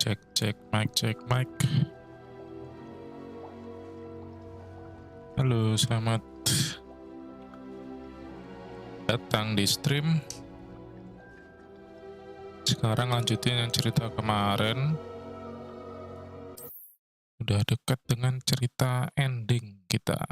Cek mic. Halo, selamat datang di stream. Sekarang lanjutin yang cerita kemarin. Udah dekat dengan cerita ending kita.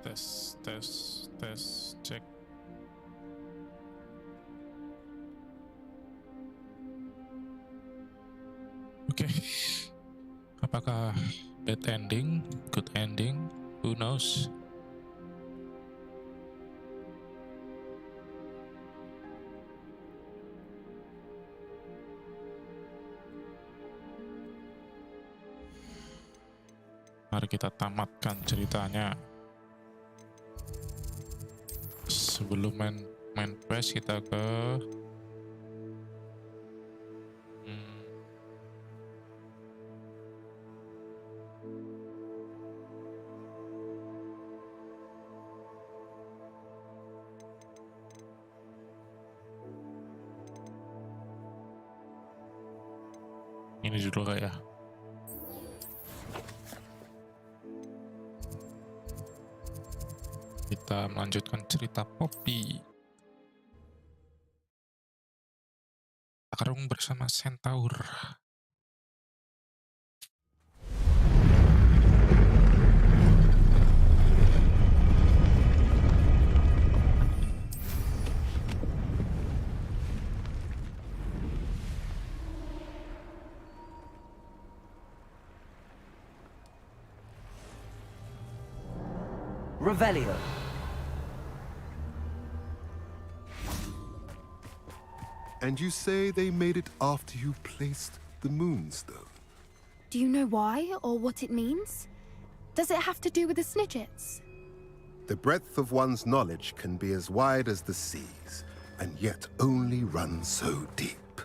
Tes, cek. Oke. Apakah bad ending, good ending? Who knows? Mari kita tamatkan ceritanya. Sebelum main quest, kita ke ini dulu kak ya. Kita melanjutkan cerita Poppy. Akarung bersama Centaur. Revelio. And you say they made it after you placed the moonstone? Do you know why, or what it means? Does it have to do with the Snidgets? The breadth of one's knowledge can be as wide as the seas, and yet only run so deep.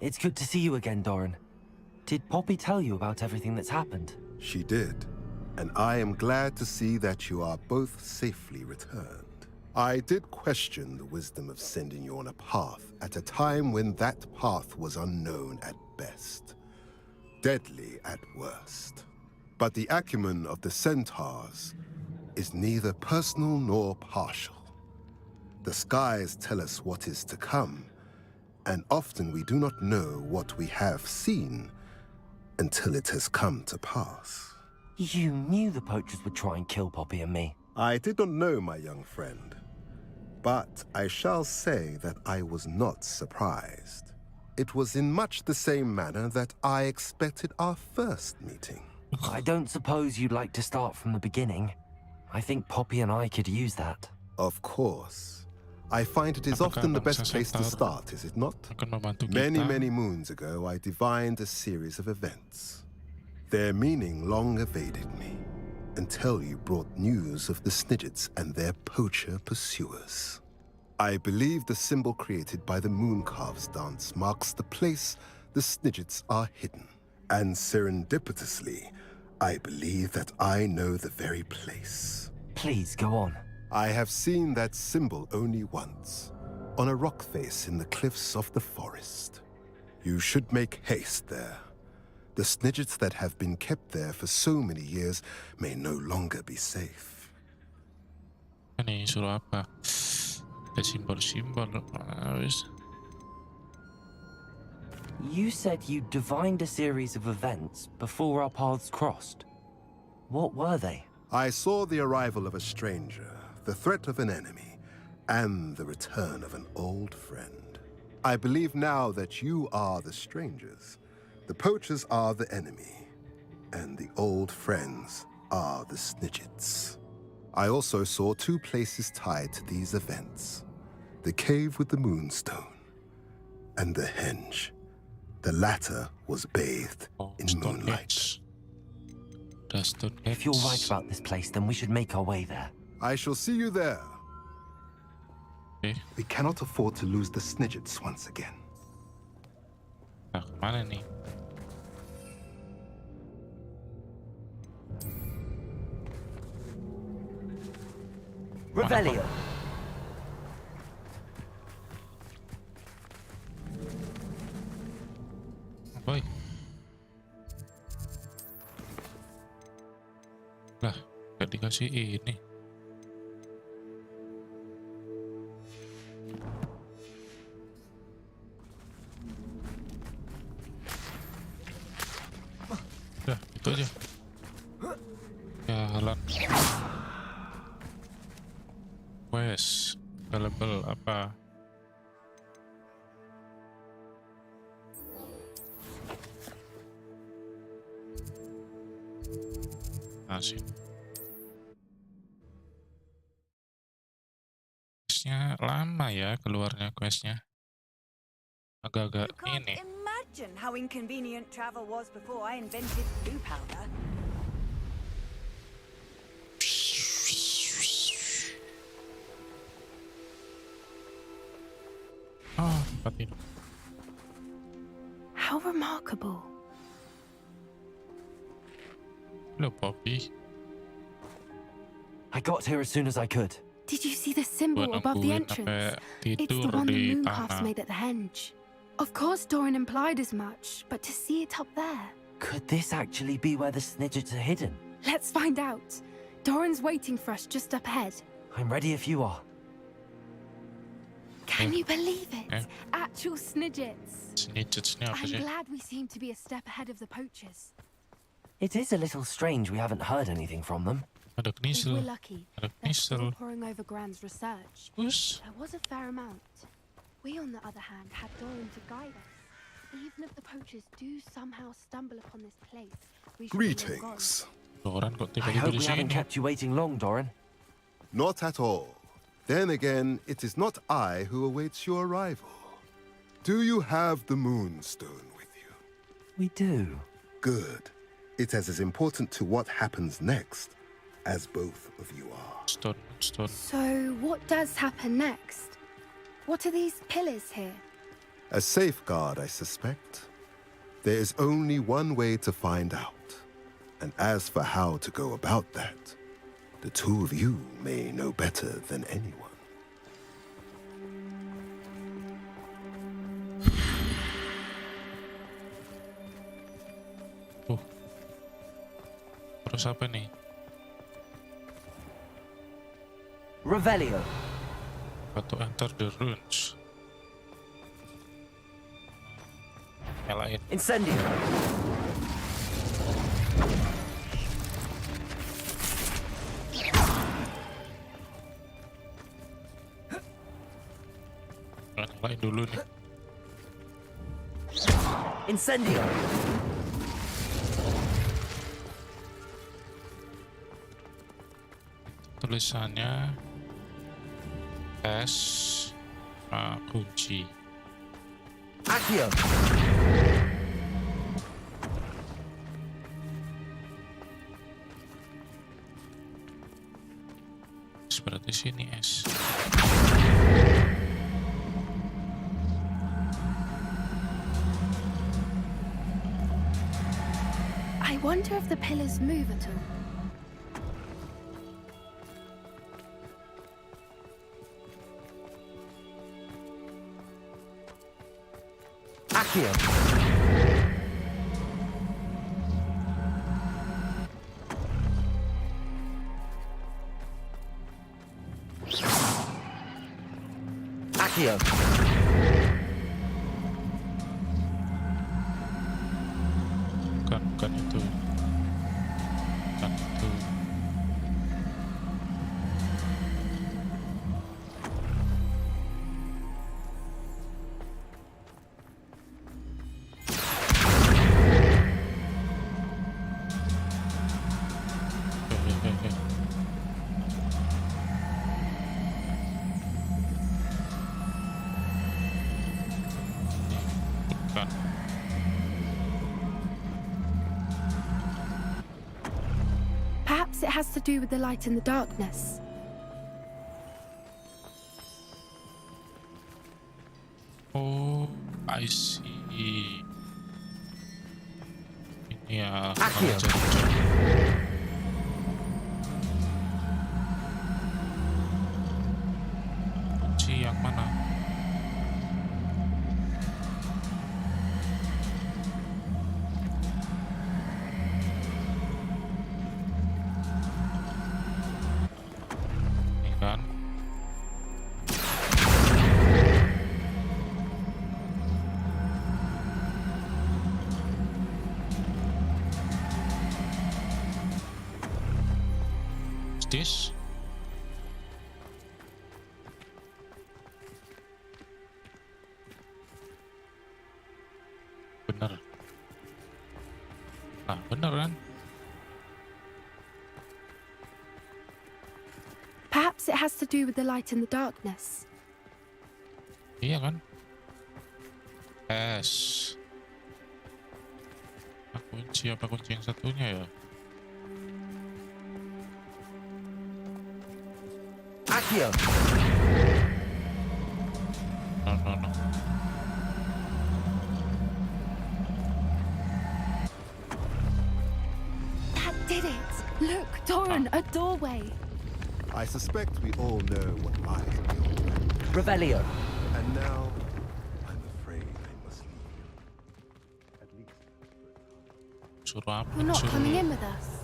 It's good to see you again, Doran. Did Poppy tell you about everything that's happened? She did, and I am glad to see that you are both safely returned. I did question the wisdom of sending you on a path at a time when that path was unknown at best, deadly at worst. But the acumen of the centaurs is neither personal nor partial. The skies tell us what is to come, and often we do not know what we have seen until it has come to pass. You knew the poachers would try and kill Poppy and me. I did not know, my young friend, but I shall say that I was not surprised. It was in much the same manner that I expected our first meeting. I don't suppose you'd like to start from the beginning. I think Poppy and I could use that. Of course. I find it is often the best place to start, is it not? Many moons ago, I divined a series of events. Their meaning long evaded me, until you brought news of the Snidgets and their poacher pursuers. I believe the symbol created by the Mooncalves dance marks the place the Snidgets are hidden. And serendipitously, I believe that I know the very place. Please, go on. I have seen that symbol only once, on a rock face in the cliffs of the forest. You should make haste there. The Snidgets that have been kept there for so many years may no longer be safe. Ini suruh apa? Ada simbol-simbol. You said you divined a series of events before our paths crossed. What were they? I saw the arrival of a stranger, the threat of an enemy, and the return of an old friend. I believe now that you are the strangers. The poachers are the enemy, and the old friends are the snidgets. I also saw two places tied to these events: the cave with the moonstone and the henge. The latter was bathed in moonlight. If you're right about this place, then we should make our way there. I shall see you there. Oke, We cannot afford to lose the snidgets once again. nah kemana nih? Revelio. Boy. Lah, gak dikasih ini. Udah, itu aja. Jalan. Quest. Available apa? Masih. Questnya lama ya keluarnya questnya. Agak-agak You can't ini. imagine how inconvenient travel was before I invented blue powder. Oh, tempat ini. How remarkable. Halo, Poppy. I got here as soon as I could. Did you see the symbol Gua above the nungguin entrance? sampai It's the tidur one the di moon calves tanah. made at the henge. Of course Doran implied as much, but to see it up there. Could this actually be where the snidgets are hidden? Let's find out. Doran's waiting for us just up ahead. I'm ready if you are. Can you believe it? Eh? Actual snidgets. Snidgets ini apa I'm sih? glad we seem to be a step ahead of the poachers. It is a little strange we haven't heard anything from them. Ada If we're knisel. lucky, Ada they're still knisel. poring over Gran's research. Us. There was a fair amount. We, on the other hand, had Doran to guide us. Even if the poachers do somehow stumble upon this place, we should be long gone. Greetings. Doran kok I tiba-tiba hope di we haven't sini? kept you waiting long, Doran. Not at all. Then again, it is not I who awaits your arrival. Do you have the moonstone with you? We do. Good. It is as important to what happens next as both of you are. Stone, stone. So, what does happen next? What are these pillars here? A safeguard, I suspect. There is only one way to find out. And as for how to go about that, the two of you may know better than anyone. Terus apa nih? Revelio. Got to enter the ruins. Nyalain. Incendio. Nyalain dulu nih. Incendio. Tulisannya S kunci. Accio. Seperti sini S. I wonder if the pillars move at all. Accio. Accio. Bukan itu. Bukan itu. to do with the light in the darkness? Oh, I see. Ini ya. Akio. Kunci yang mana? Ini kan. This? Bener. Nah, bener kan? Perhaps it has to do with the light in the darkness. Iya kan? S. Nah, kunci apa kunci yang satunya ya? Akio. No. That did it! Look, Doran, a doorway. I suspect we all know what lies beyond that. Revelio. And now, I'm afraid I must leave you. At least. Suruh apa? You're not Suruh- coming in with us.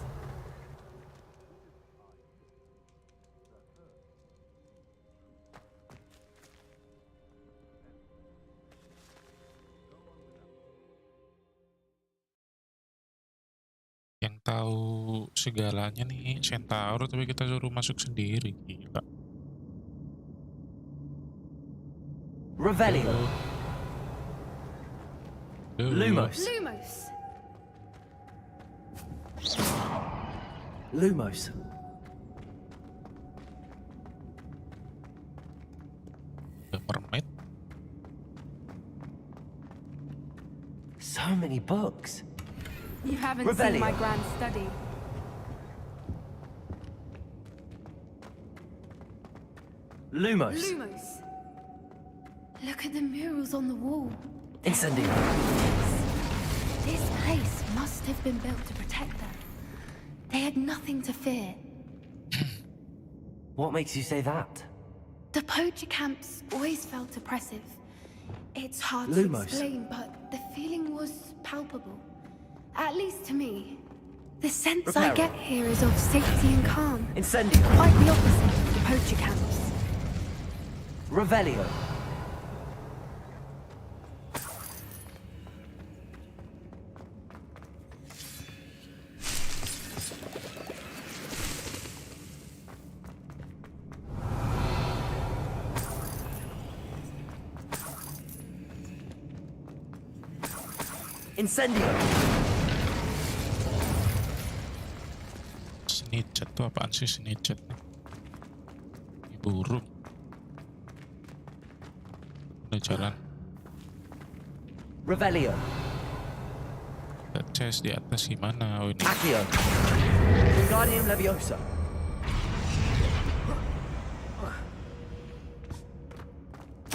Yang tahu segalanya nih Centaur, tapi kita suruh masuk sendiri, gila. Revelio. Lumos. Lumos! Lumos. The Mermaid. So many books. You haven't Revelio. seen my grand study. Lumos. Lumos! Look at the murals on the wall. Incendio. This place must have been built to protect them. They had nothing to fear. What makes you say that? The poacher camps always felt oppressive. It's hard Lumos. to explain, but the feeling was palpable. At least to me. The sense I Reparo. get here is of safety and calm. Incendio. Quite the opposite of the poacher camps. Revelio. Incendio. Snitchet tuh apaan sih snitchet? Ini burung. Udah jalan. Revelio. Ada chest di atas gimana? Oh ini. Accio. Wingardium Leviosa.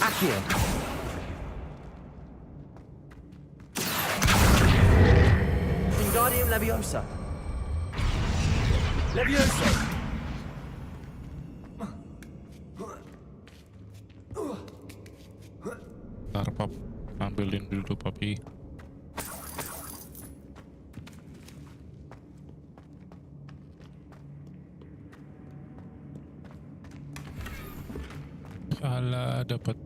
Accio. Wingardium Leviosa. Leviosa. Ntar pap, ambilin dulu papi. Alah, dapat.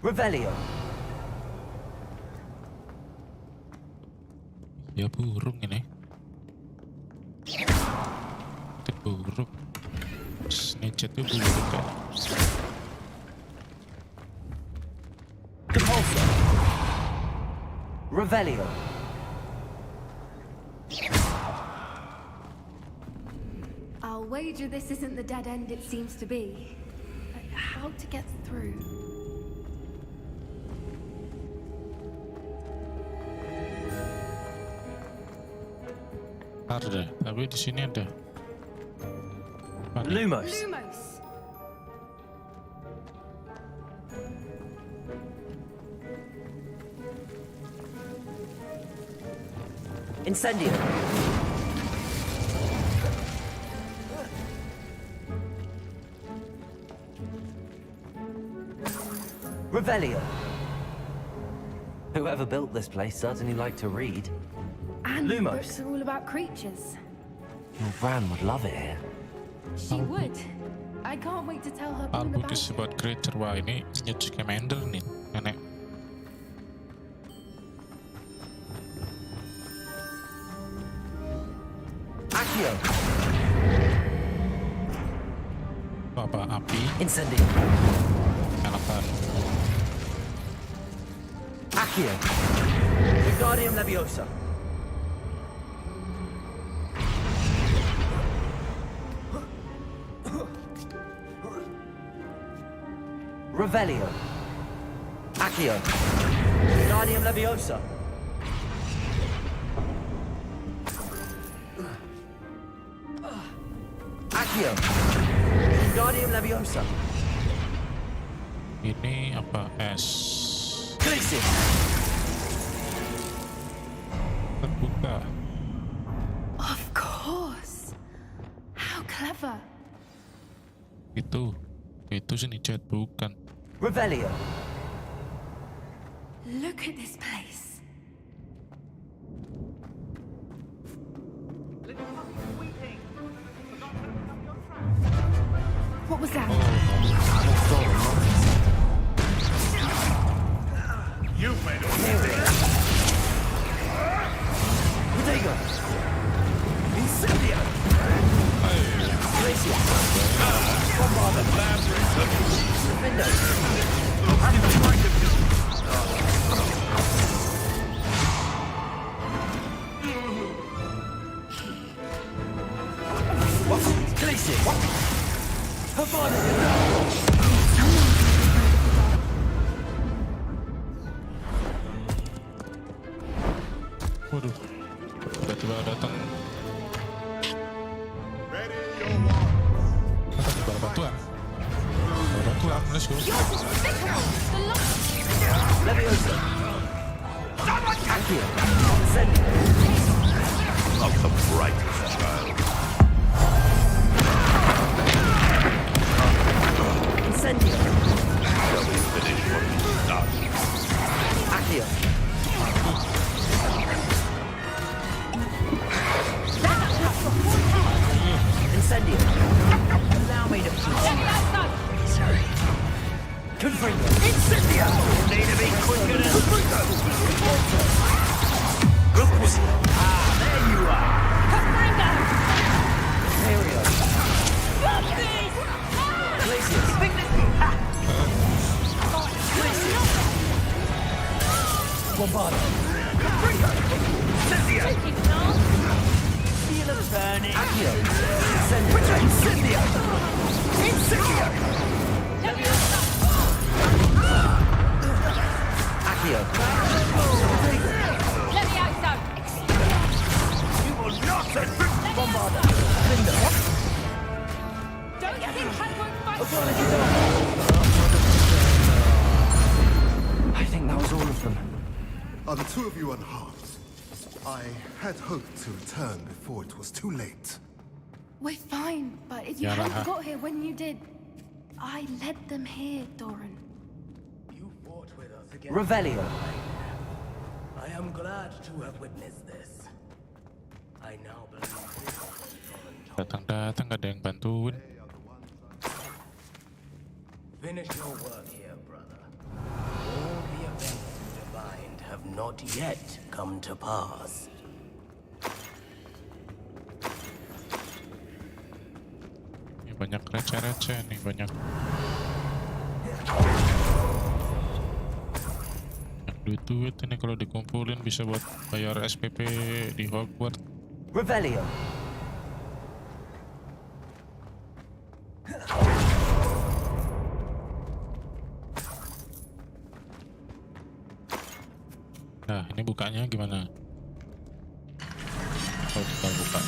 Revelio. Ya burung ini. Itu burung. Snitchet itu burung kan. Depulso. Revelio. I'll wager this isn't the dead end it seems to be. But how to get through? Ada, tapi di sini ada. Apa nih? Lumos. Lumos! Incendio. Revelio. Whoever built this place certainly liked to read. And the Lumos. books are all about creatures. Your Bran would love it here. She would. I can't wait to tell her all Album about is it. about creature. Wah, ini Newt Scamander nih, nenek. Accio. Apa api? Incendio. Enakan. Accio. Wingardium Leviosa. Revelio. Accio. Wingardium Leviosa. Accio. Wingardium Leviosa. Ini apa? Es. Glacius. Terbuka. Of course. How clever. Itu sini chat bukan. Revelio. Look at this place. What was that? You've made a Protego. Incendio. Glacius. Defendo. Glacius. Havana. Waduh, tiba-tiba datang bala batuan. Let's go. Leviosa. Accio. Incendio. Not the brightest child. Incendio. Shall we finish what we started? Accio. Incendio. Allow me to Sorry. Confringo. Incendio. Need to be quicker than Rufus. Ah, there you are. Aerial. Glacius. Glacius. Bombardo. Incendio. Feel of burning. Accio. Incendio. Incendio. Incendio. Accio. Let me out, son. You will not Bombardo. Lindo. Don't think I won't fight. I think that was all of them. Are the two of you unharmed? I had hoped to return before it was too late. We're fine, but if you Yeah, hadn't got here when you did, I led them here, Doran. You fought with us again. Revelio. I am glad to have witnessed this. I now believe this is Datang-datang gak ada yang bantuin. Finish your work here, brother. All the events you divined have not yet come to pass. Ini banyak receh-receh nih, banyak duit-duit ini kalau dikumpulin bisa buat bayar SPP di Hogwarts. Revelio. Nah, ini bukanya gimana? Oh, tinggal buka.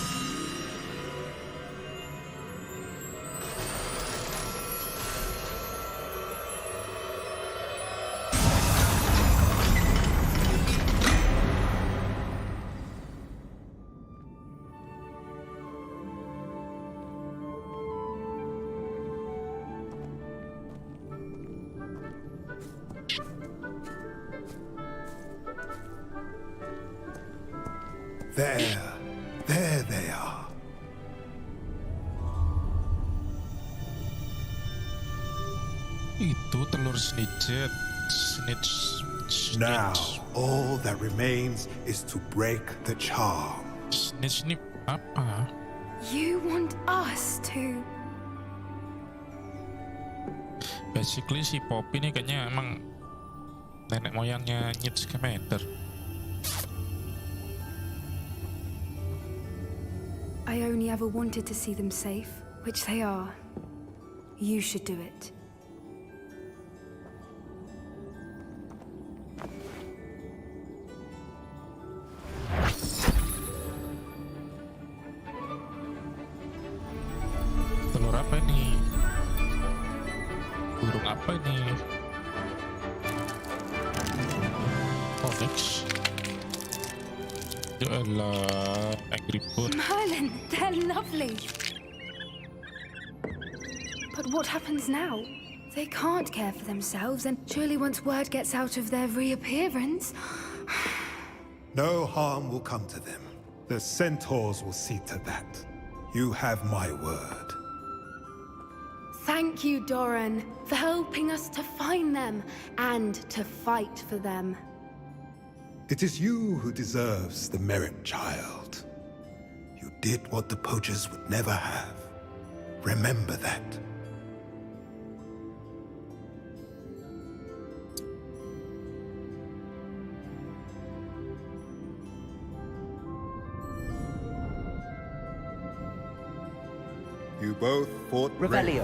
There they are. Itu telur snitchet. Now, all that remains is to break the charm. Snitch ini apa? You want us to? Basically si Poppy ini kayaknya emang nenek moyangnya Newt Scamander. I only ever wanted to see them safe, which they are. You should do it. Telur apa ini? Burung apa ini? Onyx. Ya elah, Angry Bird. Merlin, they're lovely. But what happens now? They can't care for themselves, and surely once word gets out of their reappearance... No harm will come to them. The centaurs will see to that. You have my word. Thank you, Doran, for helping us to find them and to fight for them. It is you who deserves the merit, child. You did what the poachers would never have. Remember that. You both fought Revelio. bravely.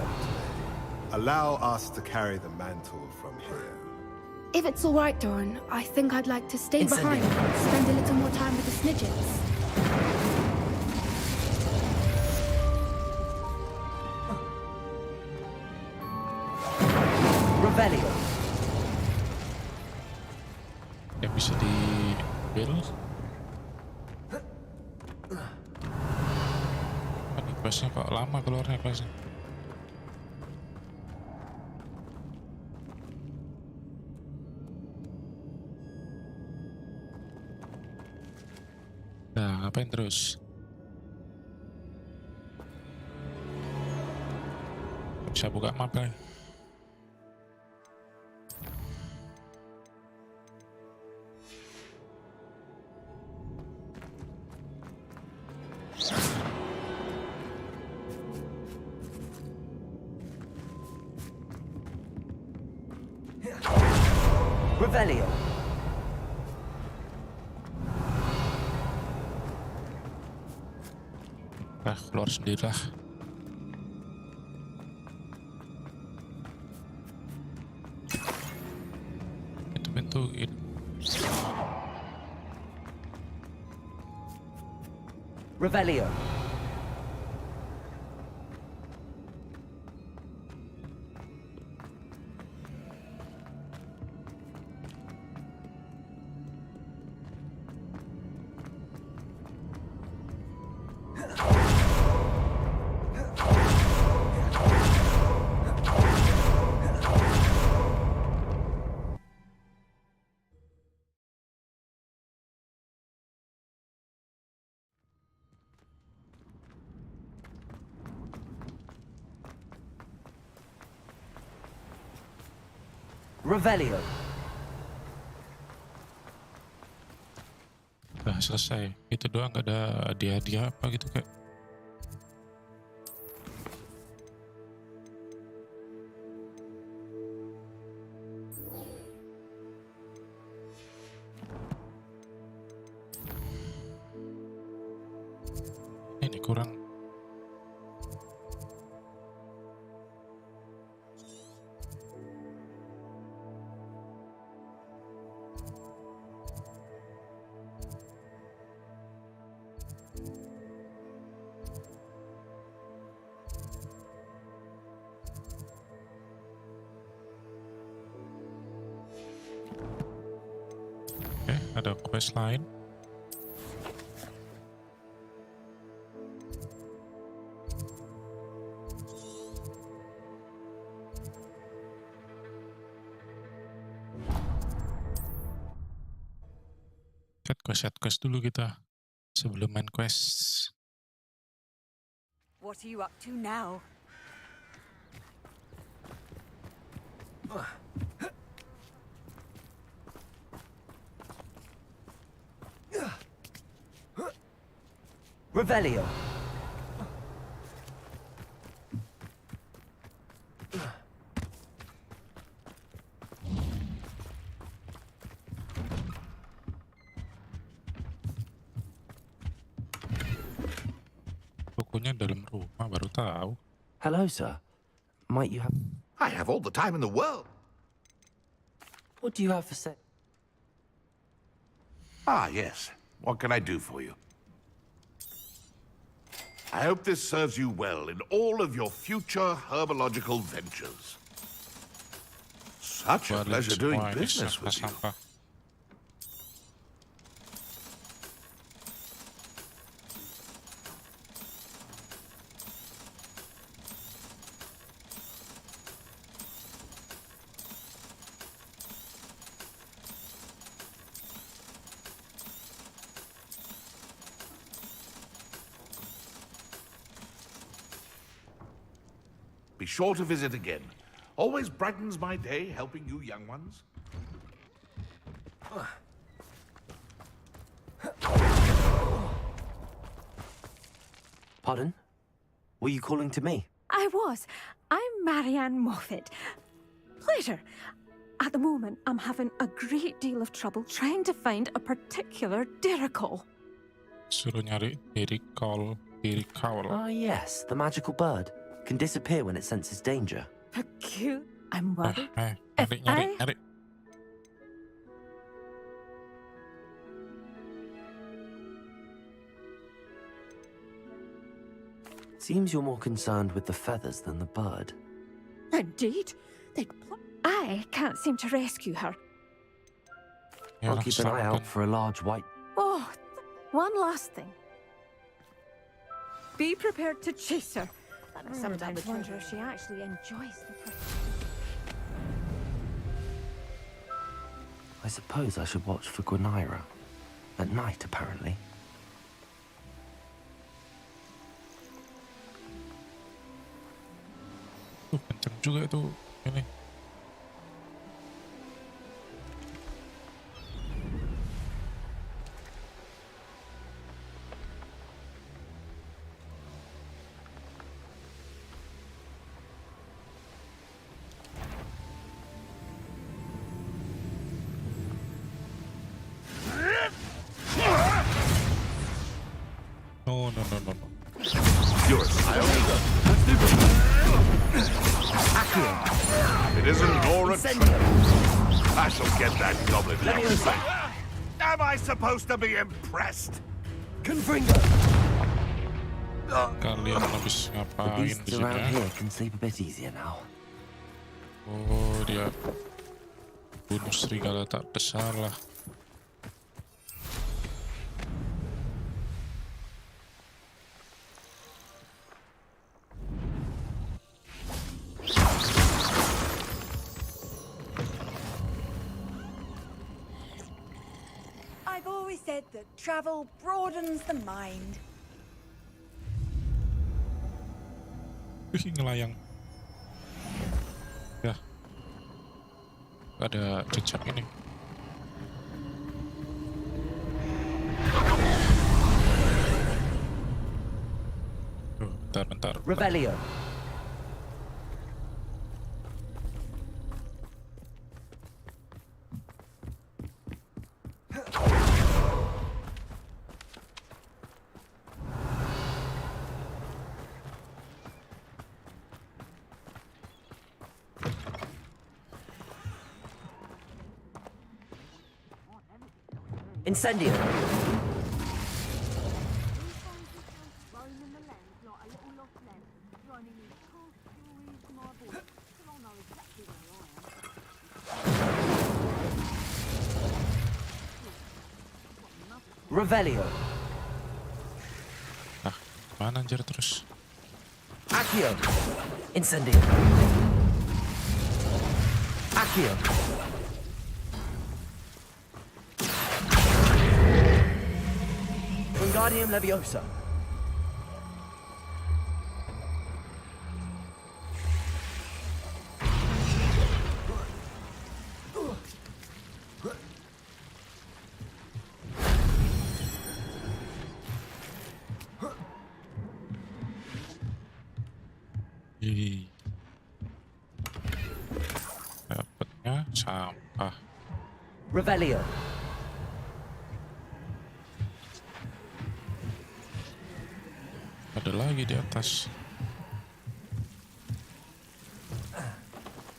Allow us to carry the mantle from here. If it's all right, Doran, I think I'd like to stay Incendio. behind, spend a little more time with the Snidgets. Revelio. Yang bisa di build. Ini questnya kok lama keluarnya questnya. Nah, ngapain terus? Bisa buka map kan? Revelio. Nah, keluar sendiri lah. Itu pintu ini. Revelio. Revelio. Udah selesai. Itu doang, gak ada hadiah-hadiah apa gitu kayak. Ini kurang. Ada quest lain? Set quest dulu kita sebelum main quest. What are you up to now? Revelio. Tokonya dalam rumah, baru tahu. Hello, sir. Might you have... I have all the time in the world. What do you have for sale? Ah, yes. What can I do for you? I hope this serves you well in all of your future herbological ventures. Such a Balik pleasure doing semua ini business with you. sampah-sampah. Be sure to visit again. Always brightens my day helping you young ones. Pardon? Were you calling to me? I was. I'm Marianne Moffat. Pleasure. At the moment, I'm having a great deal of trouble trying to find a particular diricol. Suruh nyari diricol. Ah, yes, the magical bird. Can disappear when it senses danger. I'm worried. Nyari. Seems you're more concerned with the feathers than the bird. Indeed. I can't seem to rescue her. I'll keep an eye out for a large white... Oh, one last thing. Be prepared to chase her. I sometimes wonder if she actually enjoys the process. I suppose I should watch for Guinaira. At night, apparently. Kenceng juga itu ini. No. You're a child. It isn't Nora. I shall get that goblin now. Am I supposed to be impressed? Confringo! Kalian habis The ngapain di beasts sini around ya? here can sleep a bit easier now. Oh, dia bunuh serigala tak bersalah. I've always said that travel broadens the mind. Ngelayang. Ya. Ada jejak ini. Tuh, bentar. Revelio. Incendio. Revelio. Ah, mana anjir terus? Accio. Incendio. Accio. Wingardium Leviosa. Ih. Dapatnya sampah. Revelio. Ada lagi di atas.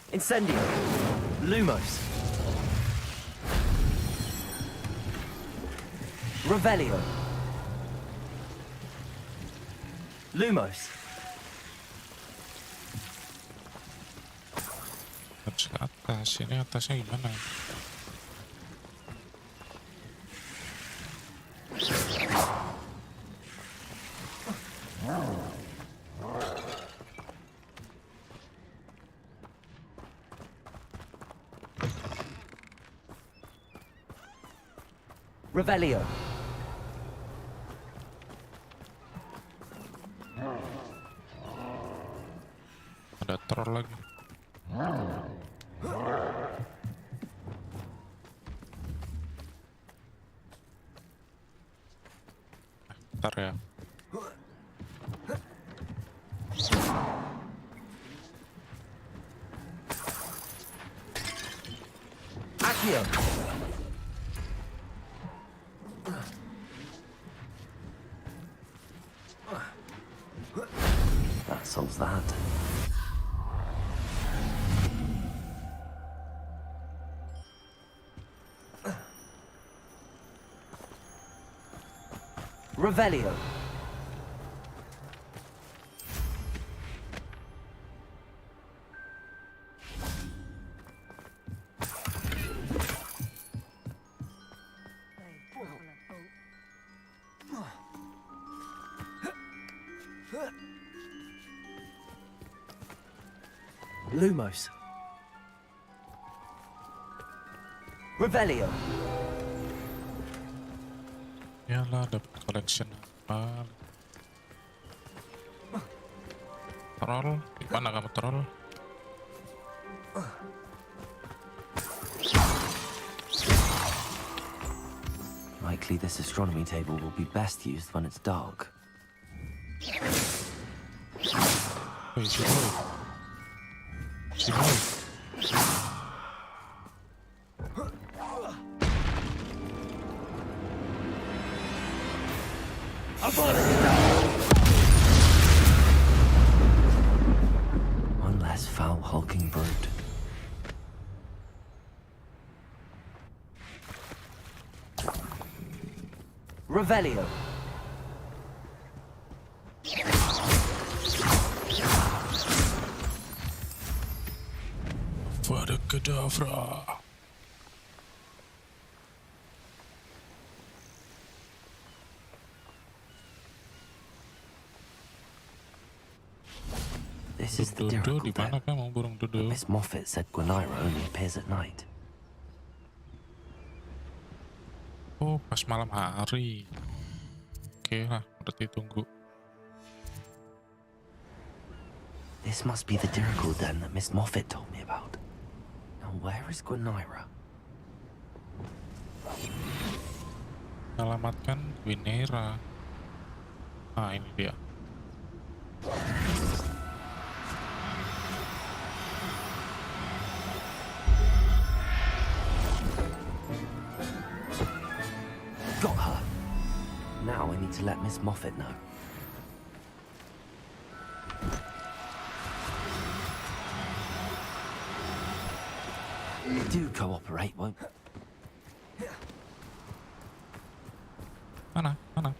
Incendio. Lumos. Revelio. Lumos. Harus ke atas. Ini atasnya gimana? Revelio. Ada troll lagi. Bentar ya. Accio. That solves that. Revelio. Lumos. Revelio. Yalah, dapat collection apa? Troll, gimana kamu troll? Likely this astronomy table will be best used when it's dark. Woi, si boy. Si boy. One less foul hulking brute. Revelio. Pada kedavra. This is the Dudu, Dirical di mana Den. kamu burung Dudu? Miss Moffat said Gwenira only appears at night. Oh, pas malam hari. Oke lah, berarti tunggu. This must be the Dirical Den that Miss Moffat told me about. Now where is Gwenira? Selamatkan Gwenira. Ah, ini dia. Got her. Now I need to let Miss Moffat know. Do cooperate, won't you? Mana? Mana?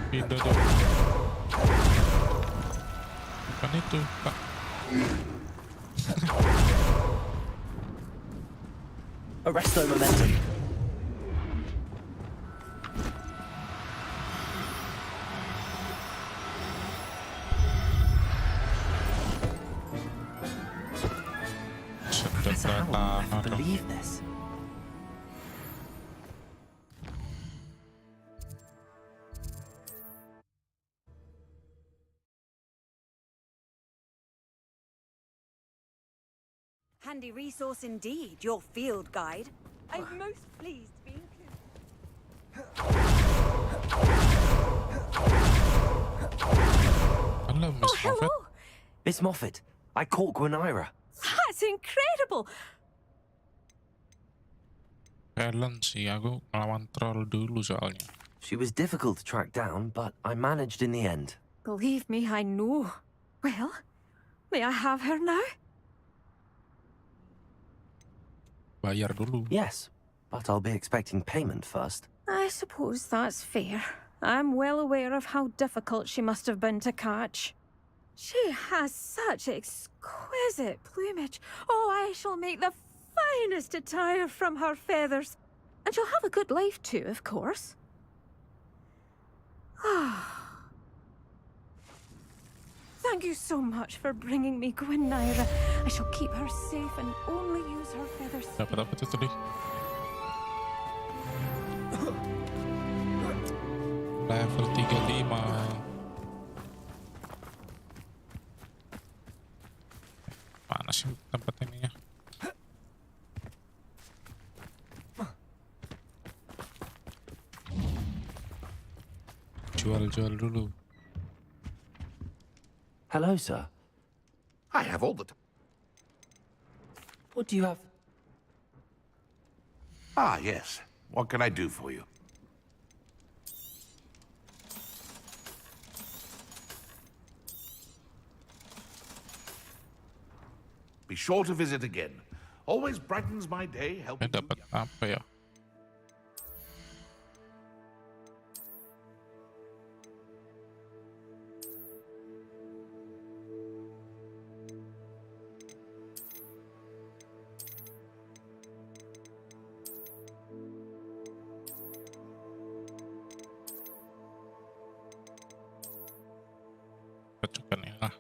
Pindah dong. Bukan itu, Pak. Arresto momentum. Professor Howell, I can't believe this. Handy resource indeed, your field guide. I'm most pleased to be included. Hello, Miss Oh, hello! Moffat. Miss Moffat, I caught Gwenira. That's incredible! Talent sih, aku ngelawan troll dulu soalnya. She was difficult to track down, but I managed in the end. Believe me, I know. Well, may I have her now? Bayar dulu. Yes, but I'll be expecting payment first. I suppose that's fair. I'm well aware of how difficult she must have been to catch. She has such exquisite plumage. Oh, I shall make the finest attire from her feathers. And she'll have a good life too, of course. Thank you so much for bringing me Gwenira. I shall keep her safe and only use her feathers. Dapat apa tuh tadi? Level 35. Mana sih tempat ini ya? Jual-jual dulu. Hello, sir. I have all the time. What do you have? Ah, yes. What can I do for you? Be sure to visit again. Always brightens my day, helping Dapat apa ya? Pasukan ini lah.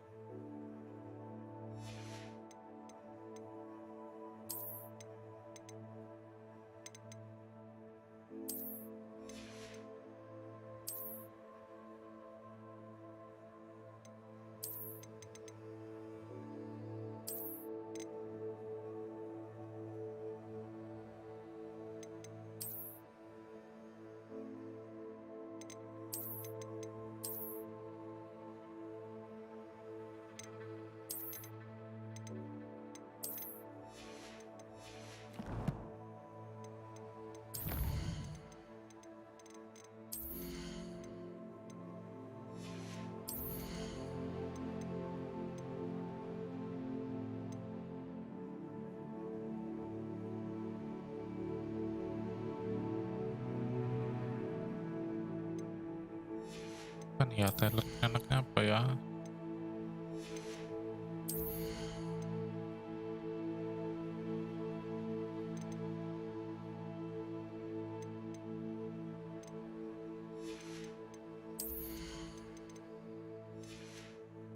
Kan ya, talent enaknya apa ya?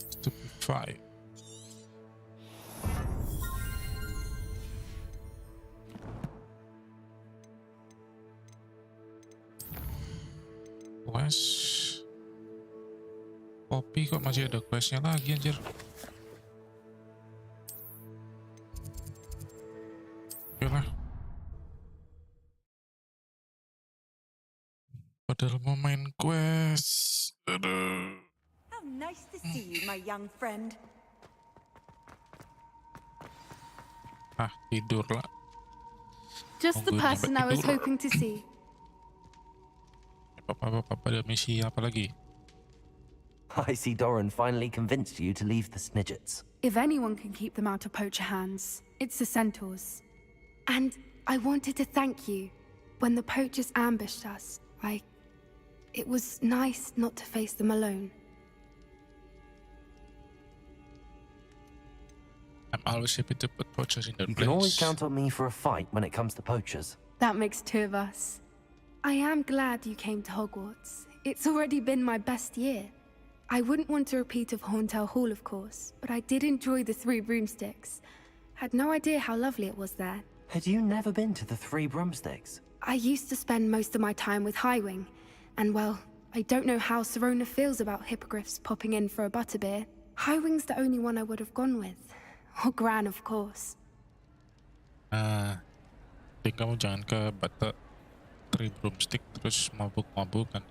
Stupefy. Quest. Kopi kok masih ada questnya lagi anjir. Yalah. Padahal mau main quest. Aduh. How nice to see you, my young friend. Ah, tidur lah. Just the Tungguin person I sampai was tidur. hoping to see. Apa ada misi apa lagi? I see Doran finally convinced you to leave the Snidgets. If anyone can keep them out of poacher hands, it's the centaurs. And I wanted to thank you. When the poachers ambushed us, it was nice not to face them alone. I'm always happy to put poachers in their You place. can always count on me for a fight when it comes to poachers. That makes two of us. I am glad you came to Hogwarts. It's already been my best year. I wouldn't want a repeat of Horntail Hall, of course, but I did enjoy the Three Broomsticks. Had no idea how lovely it was there. Had you never been to the Three Broomsticks? I used to spend most of my time with Highwing, and well, I don't know how Sirona feels about hippogriffs popping in for a butterbeer. Highwing's the only one I would have gone with. Or Gran, of course. Jadi kamu jangan ke Three Broomstick terus mabuk-mabukan.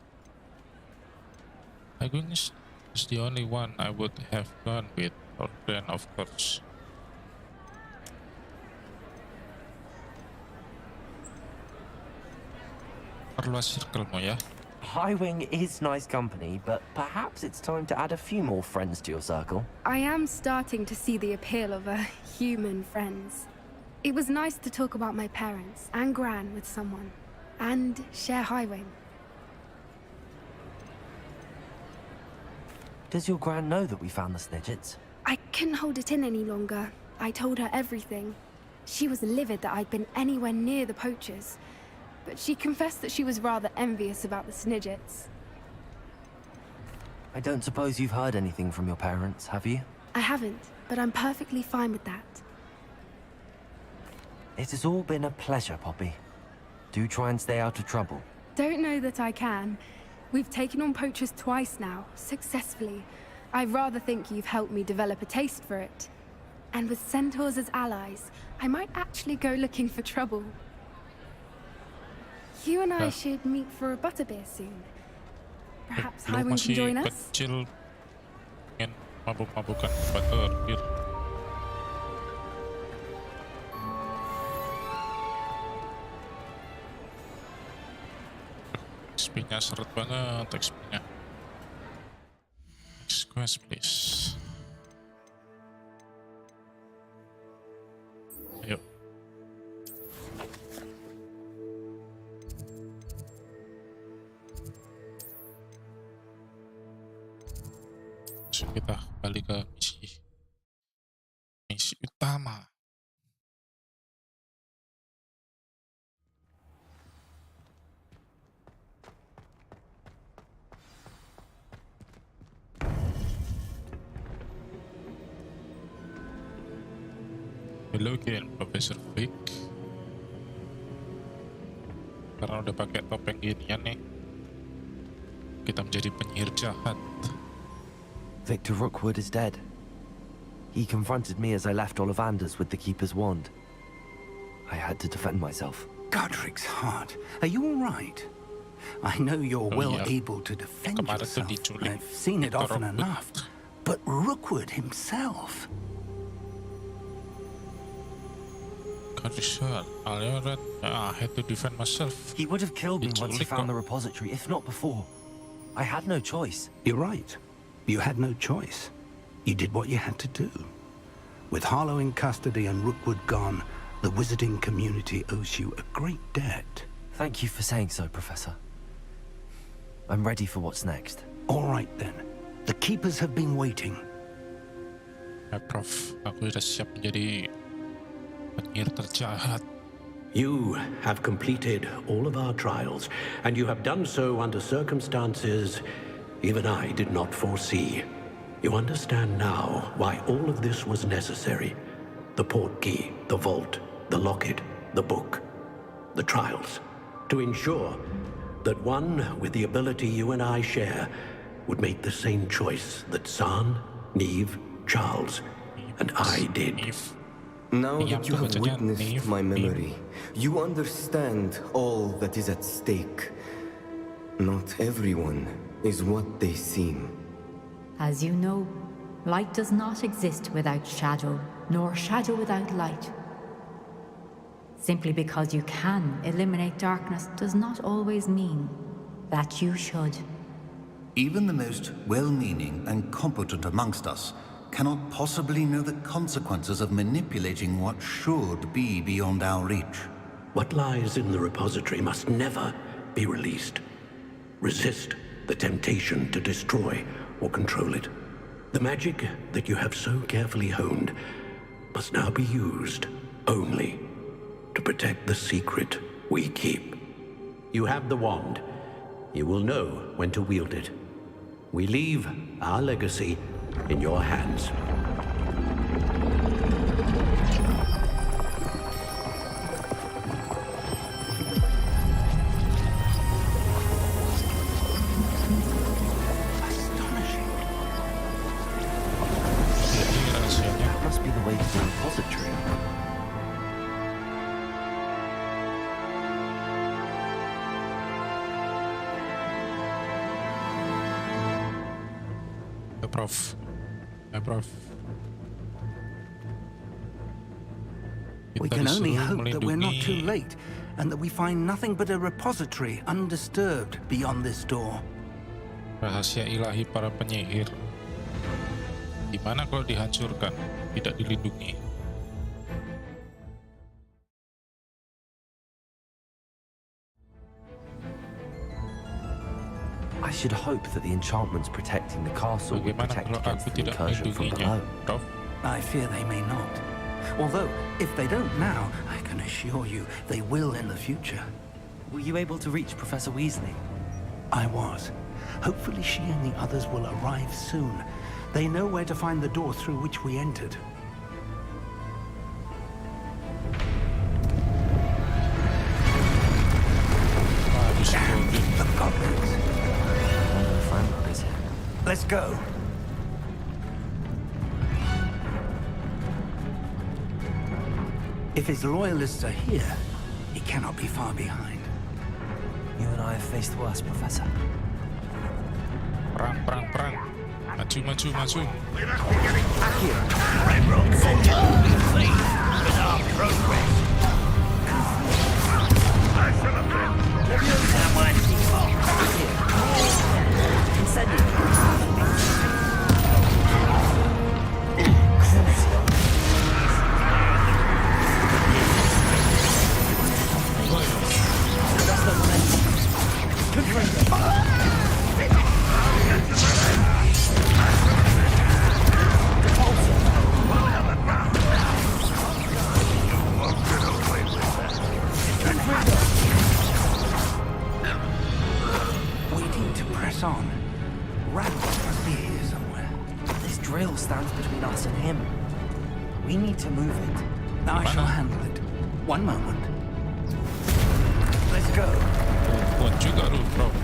Highwing is the only one I would have gone with, or Gran, of course. Perluas circle-mu ya. Highwing is nice company, but perhaps it's time to add a few more friends to your circle. I am starting to see the appeal of human friends. It was nice to talk about my parents and Gran with someone, and share Highwing. Does your Gran know that we found the Snidgets? I couldn't hold it in any longer. I told her everything. She was livid that I'd been anywhere near the poachers, but she confessed that she was rather envious about the Snidgets. I don't suppose you've heard anything from your parents, have you? I haven't, but I'm perfectly fine with that. It has all been a pleasure, Poppy. Do try and stay out of trouble. Don't know that I can. We've taken on poachers twice now, successfully. I rather think you've helped me develop a taste for it. And with centaurs as allies, I might actually go looking for trouble. You and I should meet for a butterbeer soon. Perhaps Lu Highwing can join masih us? kecil, pengen mabuk-mabukan butterbeer. XP-nya seret banget, XP-nya. Next quest, please. Ayo. So, kita kembali ke misi utama. Hello again, Professor Flick. Karena udah pakai topeng ginian nih, kita menjadi penyihir jahat. Victor Rookwood is dead. He confronted me as I left Ollivanders with the Keeper's wand. I had to defend myself. Godric's heart. Are you all right? I know you're well yeah. able to defend Kemarin tuh yourself. diculik I've seen it Victor often Rookwood. enough. But Rookwood himself... I had to defend myself. He would have killed me once he Diculik found kok. the repository, if not before. I had no choice. You're right. You had no choice. You did what you had to do. With Harlow in custody and Rookwood gone, the wizarding community owes you a great debt. Thank you for saying so, Professor. I'm ready for what's next. All right, then. The Keepers have been waiting. Ya, Prof, aku sudah siap menjadi penyihir terjahat. You have completed all of our trials, and you have done so under circumstances even I did not foresee. You understand now why all of this was necessary. The portkey, the vault, the locket, the book, the trials. To ensure that one with the ability you and I share would make the same choice that San, Neve, Charles, and I did. Now that you have witnessed my memory, you understand all that is at stake. Not everyone is what they seem. As you know, light does not exist without shadow, nor shadow without light. Simply because you can eliminate darkness does not always mean that you should. Even the most well-meaning and competent amongst us cannot possibly know the consequences of manipulating what should be beyond our reach. What lies in the repository must never be released. Resist the temptation to destroy or control it. The magic that you have so carefully honed must now be used only to protect the secret we keep. You have the wand. You will know when to wield it. We leave our legacy in your hands. That must be the way to the repository. Prof. Prof. We can only hope that we're not too late, and that we find nothing but a repository undisturbed beyond this door. Rahasia ilahi para penyihir. Gimana kalau dihancurkan, tidak dilindungi? I should hope that the enchantments protecting the castle will Bagaimana protect kalau against aku the tidak incursion from melindunginya, below. Prof? I fear they may not. Although, if they don't now, I can assure you they will in the future. Were you able to reach Professor Weasley? I was. Hopefully she and the others will arrive soon. They know where to find the door through which we entered. The goblins. Let's go. If his loyalists are here, he cannot be far behind. You and I have faced worse, Professor. Perang, perang, perang. Maju, maju, maju. We must be getting back here. Red Rock Center, please, with our progress. I shall have been. We need to press on. Randall must be here somewhere. This drill stands between us and him. We need to move it. I shall handle it. One moment. Let's go. Kuat juga lu, Prof.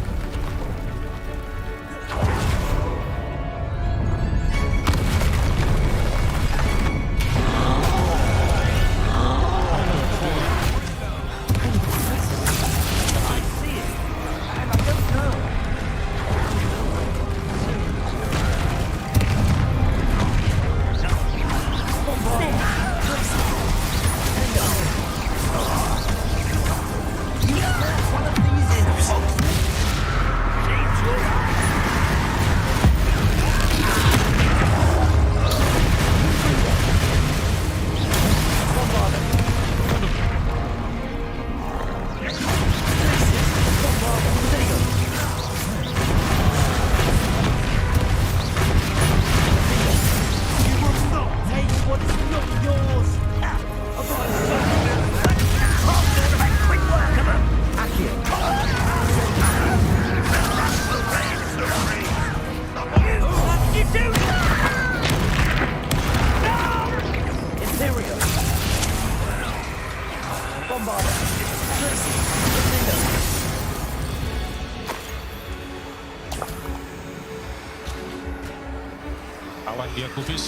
Lawan dia kubis.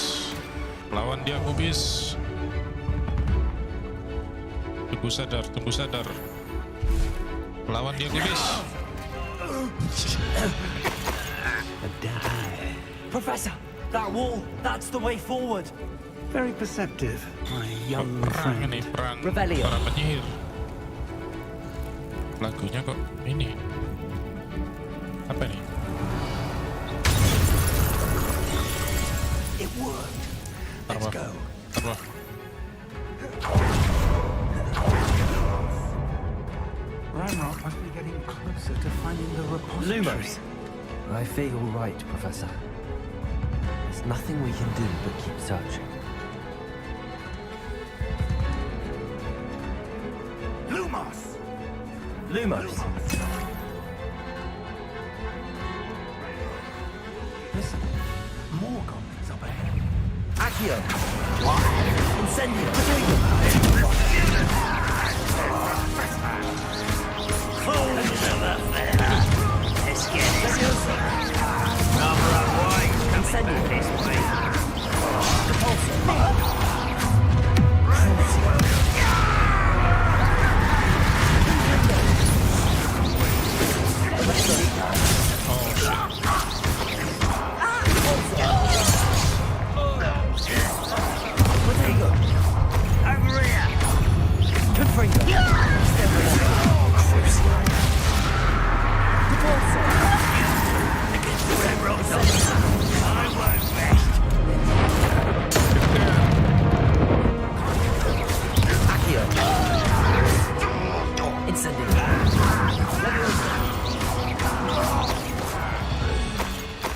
Lawan dia kubis. Tunggu sadar, tunggu sadar. Lawan dia kubis. Professor, that wall, that's the way forward. Very perceptive, my young Perang friend. ini, perang Rebellion. para penyihir. Lagunya kok ini. Apa nih? It worked. Let's go. Apa? Ramrock must be getting closer to finding the repository. Lumos. I fear you're right, Professor. There's nothing we can do but keep searching. us. Lumos. Listen, more goblins up ahead. Accio. What? Incendio. Cold to the feather. Let's get it. Number of white coming this way. Repulsor.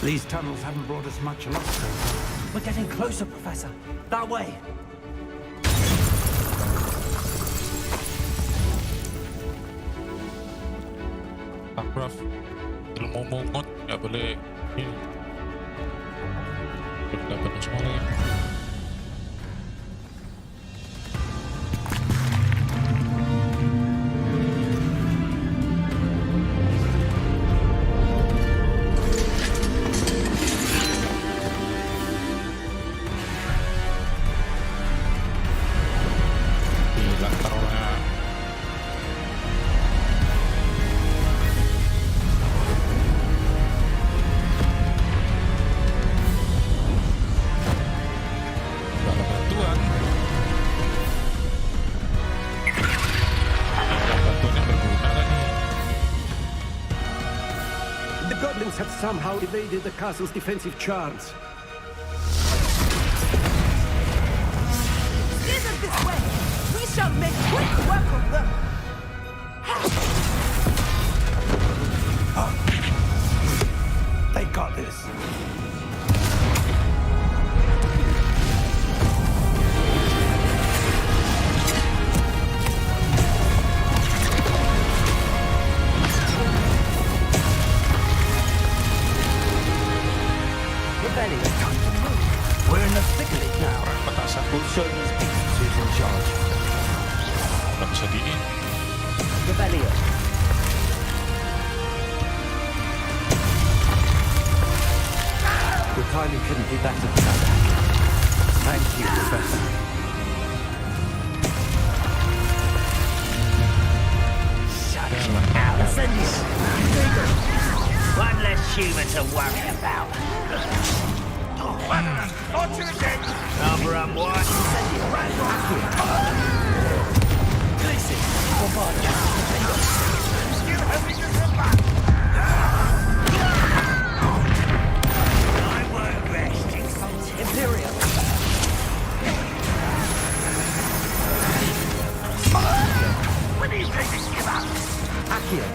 These tunnels haven't brought us much luck so far. We're getting closer, Professor. That way. Prof, ilmu mungut nggak boleh ini. Belum dapat semuanya ya. Have somehow evaded the castle's defensive charms. Steer them this way! We shall make quick work of them! They got this. We're in the thick of it now. Petasan. We'll show these beasts who's in charge. Nggak bisa diin. Rebellion. Your timing couldn't be better, Professor. Thank you, Professor. Shut him out. Incendio. One less human to worry about. Number of what? Listen, I won't rest. Imperial. When are you going to give up? Accio.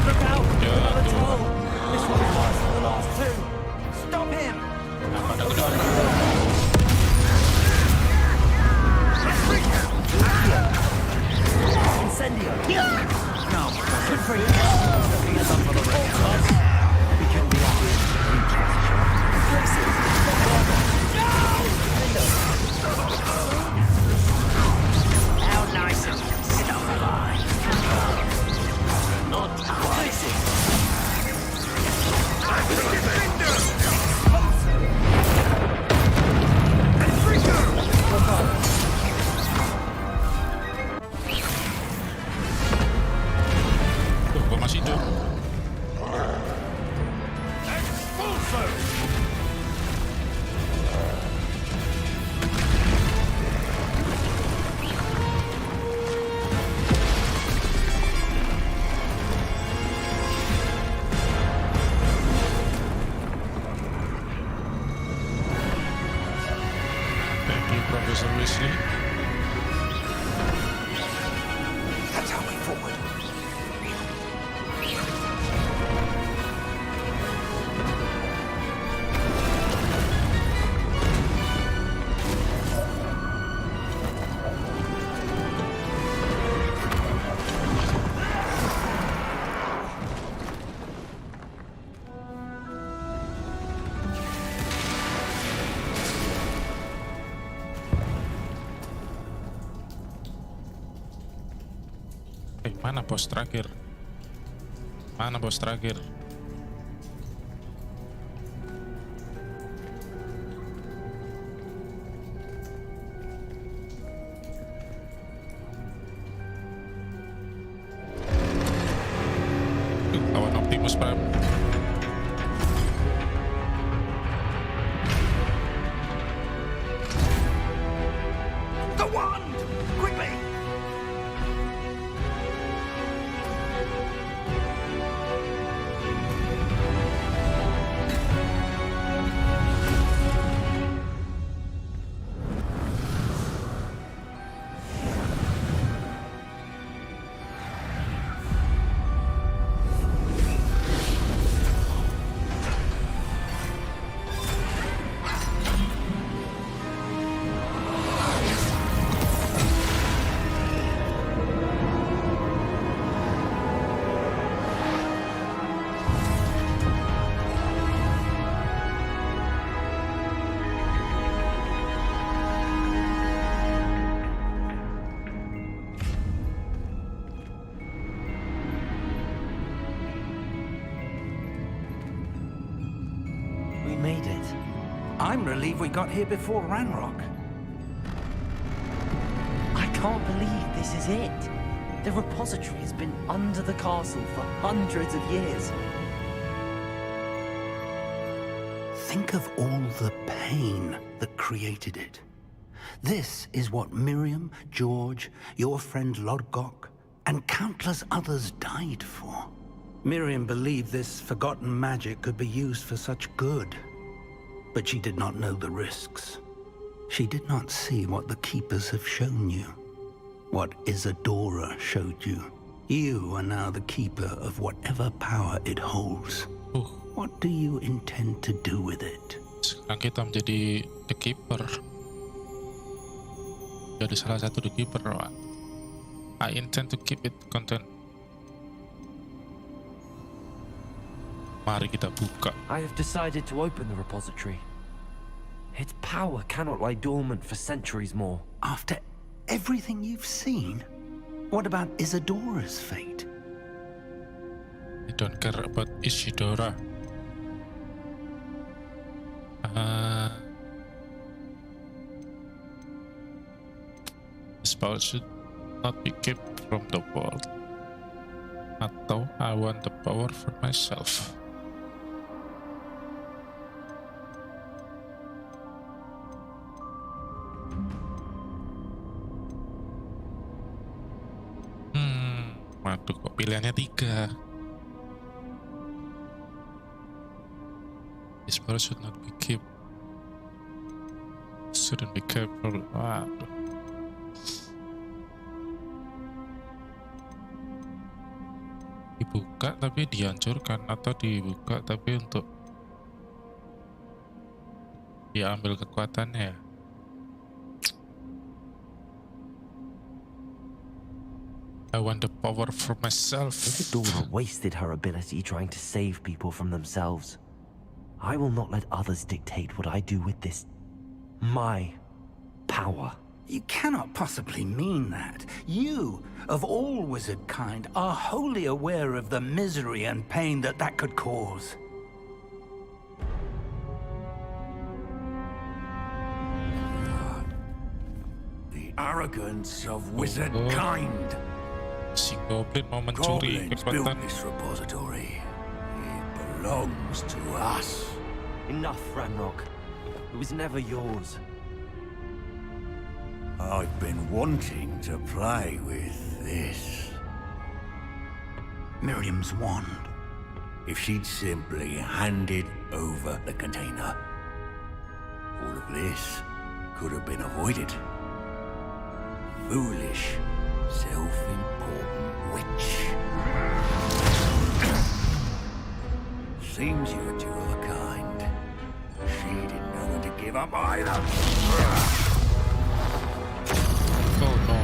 Look out! Another troll! This one is worse than the last two! Stop him! Incendio. No. Mana bos terakhir? Mana bos terakhir? Lawan Optimus Prime. The wand! Quickly! Made it. I'm relieved we got here before Ranrock. I can't believe this is it. The repository has been under the castle for hundreds of years. Think of all the pain that created it. This is what Miriam, George, your friend Lodgok, and countless others died for. Miriam believed this forgotten magic could be used for such good. But she did not know the risks. She did not see what the Keepers have shown you. What Isadora showed you. You are now the Keeper of whatever power it holds. What do you intend to do with it? Sekarang kita menjadi The Keeper. Jadi salah satu The Keeper. I intend to keep it content. Mari kita buka. I have decided to open the repository. Its power cannot lie dormant for centuries more. After everything you've seen, what about Isadora's fate? I don't care about Isidora. This power should not be kept from the world. Atau I want the power for myself. Waduh, kok pilihannya 3. This power should not be kept. Shouldn't be kept. Waduh. Dibuka tapi dihancurkan, atau dibuka tapi untuk diambil kekuatannya. I want the power for myself. Isadora wasted her ability trying to save people from themselves. I will not let others dictate what I do with this. My power. You cannot possibly mean that. You, of all wizard kind, are wholly aware of the misery and pain that could cause. The arrogance of wizard kind. Si Goblin mau mencuri kekuatan. This repository. It belongs to us. Enough, Ranrock. It was never yours. I've been wanting to play with this. Miriam's wand. If she'd simply handed over the container, all of this could have been avoided. Foolish, self-important witch. Seems you're two of a kind. She didn't know when to give up either. Oh no.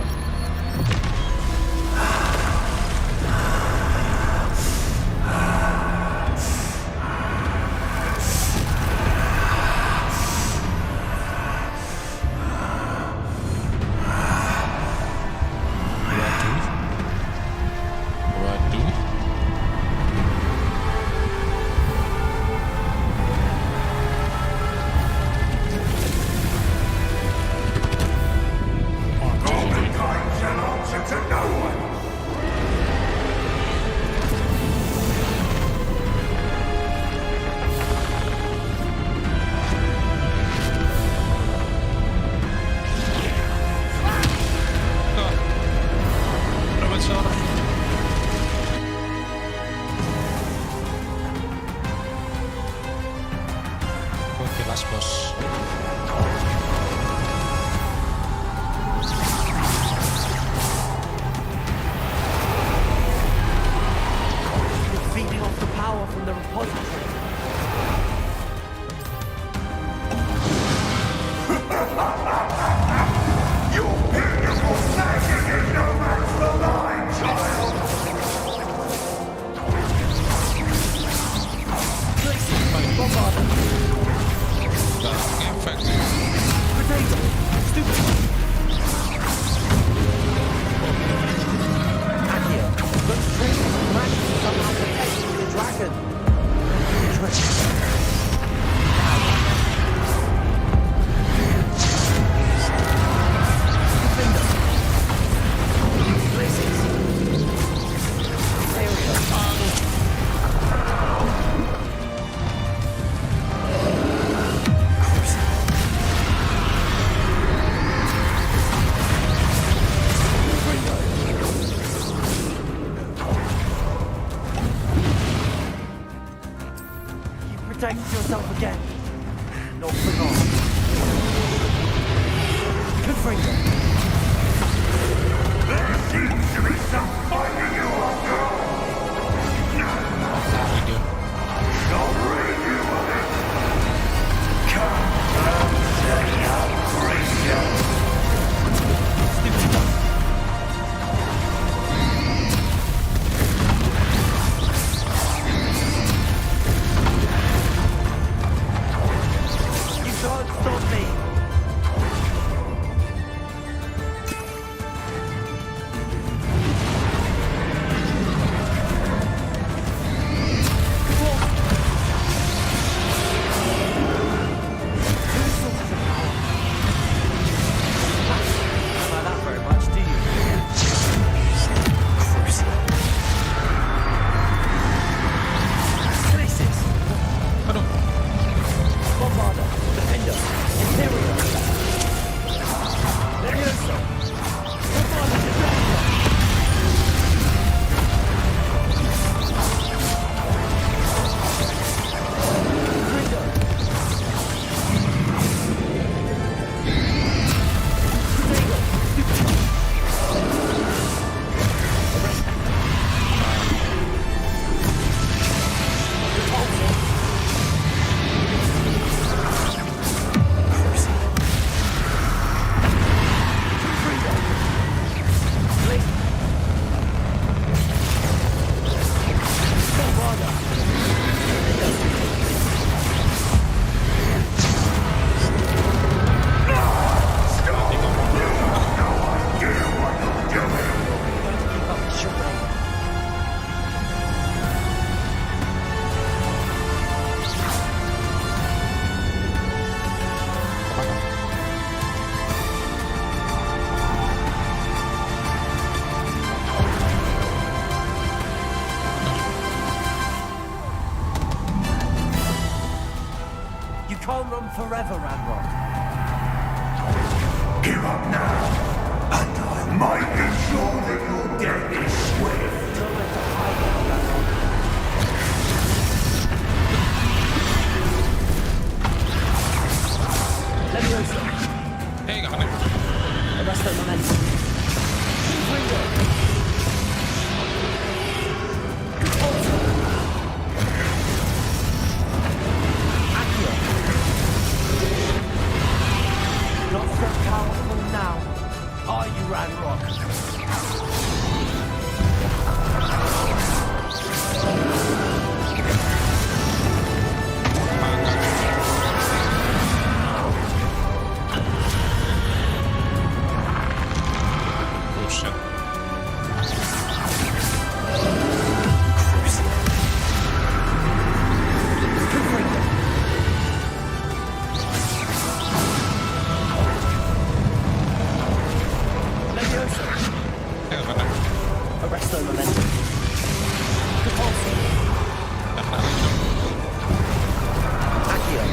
protect yourself again. Not for long. Confringo. There seems to be some fighting you after all. I'll rid you of it. Come and embrace you. Don't stop me! Can't run forever, Ranrock. Give up now, and I might ensure that your death is swift. Nowhere to hide, Ranrock. Leviosa. Hey, got it. Arrest the momentum. Confringo. Not so powerful now, are you, Ranrock? Oh shit. Arrest the momentum. Repulsor. Accio.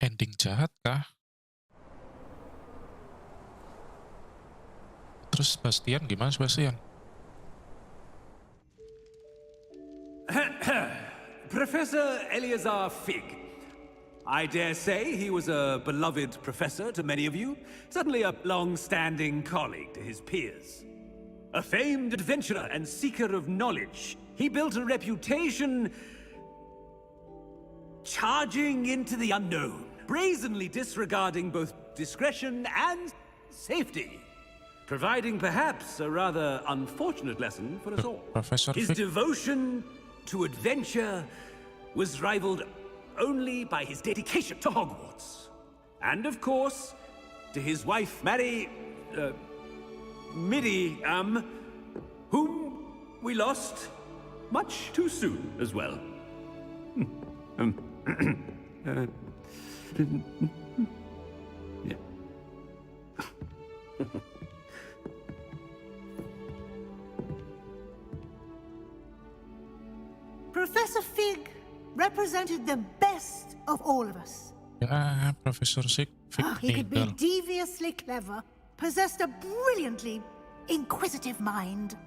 ending jahat kah? Terus Sebastian gimana Sebastian? Professor Eleazar Fig. I dare say he was a beloved professor to many of you, certainly a long-standing colleague to his peers. A famed adventurer and seeker of knowledge, he built a reputation charging into the unknown, brazenly disregarding both discretion and safety, providing perhaps a rather unfortunate lesson for us all. Professor His Fig. devotion to adventure was rivaled only by his dedication to Hogwarts. And of course, to his wife, Miriam, whom we lost much too soon as well. Yeah. Professor Fig represented the best of all of us. Ya, Profesor Fig He could be meninggal. deviously clever, possessed a brilliantly inquisitive mind,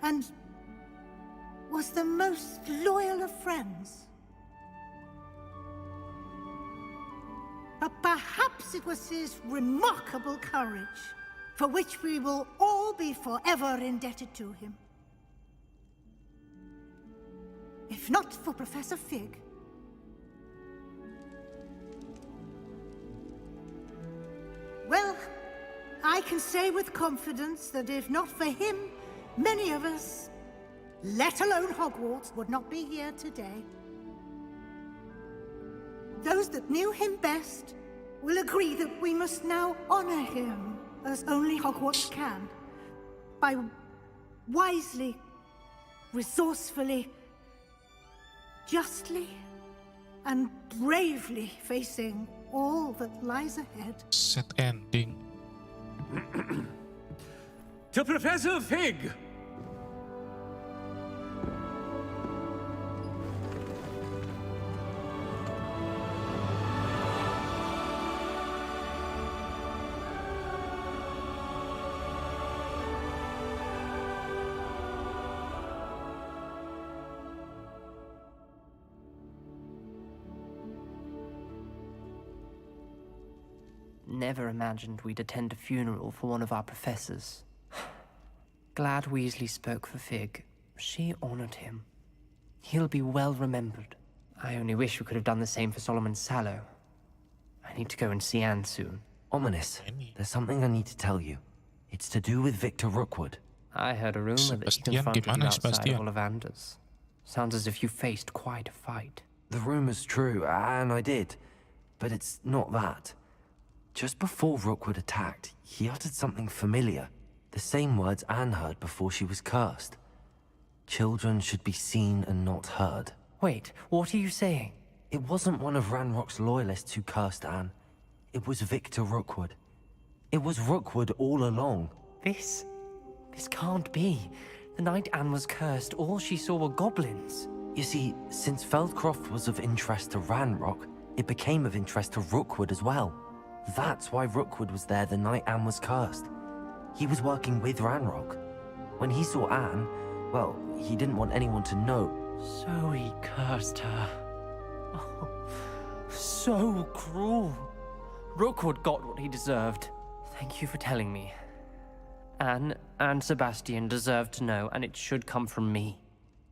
and was the most loyal of friends. But perhaps it was his remarkable courage, for which we will all be forever indebted to him. If not for Professor Fig, well, I can say with confidence that if not for him, many of us, let alone Hogwarts, would not be here today. Those that knew him best will agree that we must now honor him as only Hogwarts can, by wisely, resourcefully, justly, and bravely facing all that lies ahead. Set ending. To Professor Fig! Never imagined we'd attend a funeral for one of our professors. Glad Weasley spoke for Fig. She honored him. He'll be well remembered. I only wish we could have done the same for Solomon Sallow. I need to go and see Anne soon. Ominous. There's something I need to tell you. It's to do with Victor Rookwood. I heard a rumor that he Sebastian, confronted you gimana outside Sebastian? of Ollivander's. Sounds as if you faced quite a fight. The rumor's true, and I did. But it's not that. Just before Rookwood attacked, he uttered something familiar. The same words Anne heard before she was cursed. Children should be seen and not heard. Wait, what are you saying? It wasn't one of Ranrock's loyalists who cursed Anne. It was Victor Rookwood. It was Rookwood all along. This can't be. The night Anne was cursed, all she saw were goblins. You see, since Feldcroft was of interest to Ranrock, it became of interest to Rookwood as well. That's why Rookwood was there the night Anne was cursed. He was working with Ranrock. When he saw Anne, well, he didn't want anyone to know. So he cursed her. Oh, so cruel. Rookwood got what he deserved. Thank you for telling me. Anne and Sebastian deserve to know, and it should come from me.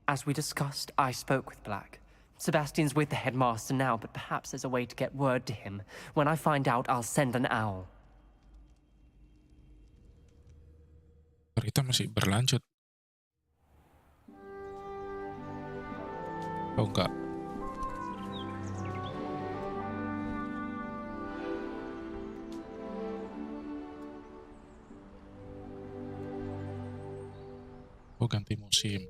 As we discussed, I spoke with Black. Sebastian's with the headmaster now, but perhaps there's a way to get word to him. When I find out, I'll send an owl. Cerita masih berlanjut. Oh enggak. Oh ganti musim.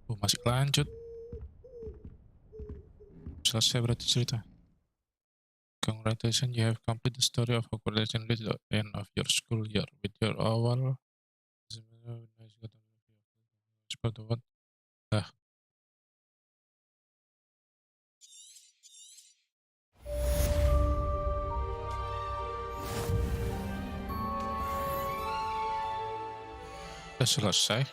Oh masih lanjut. Selesai berarti cerita. Congratulations, you have completed the story of Hogwarts at the end of your school year with your owl. Nah. udah selesai.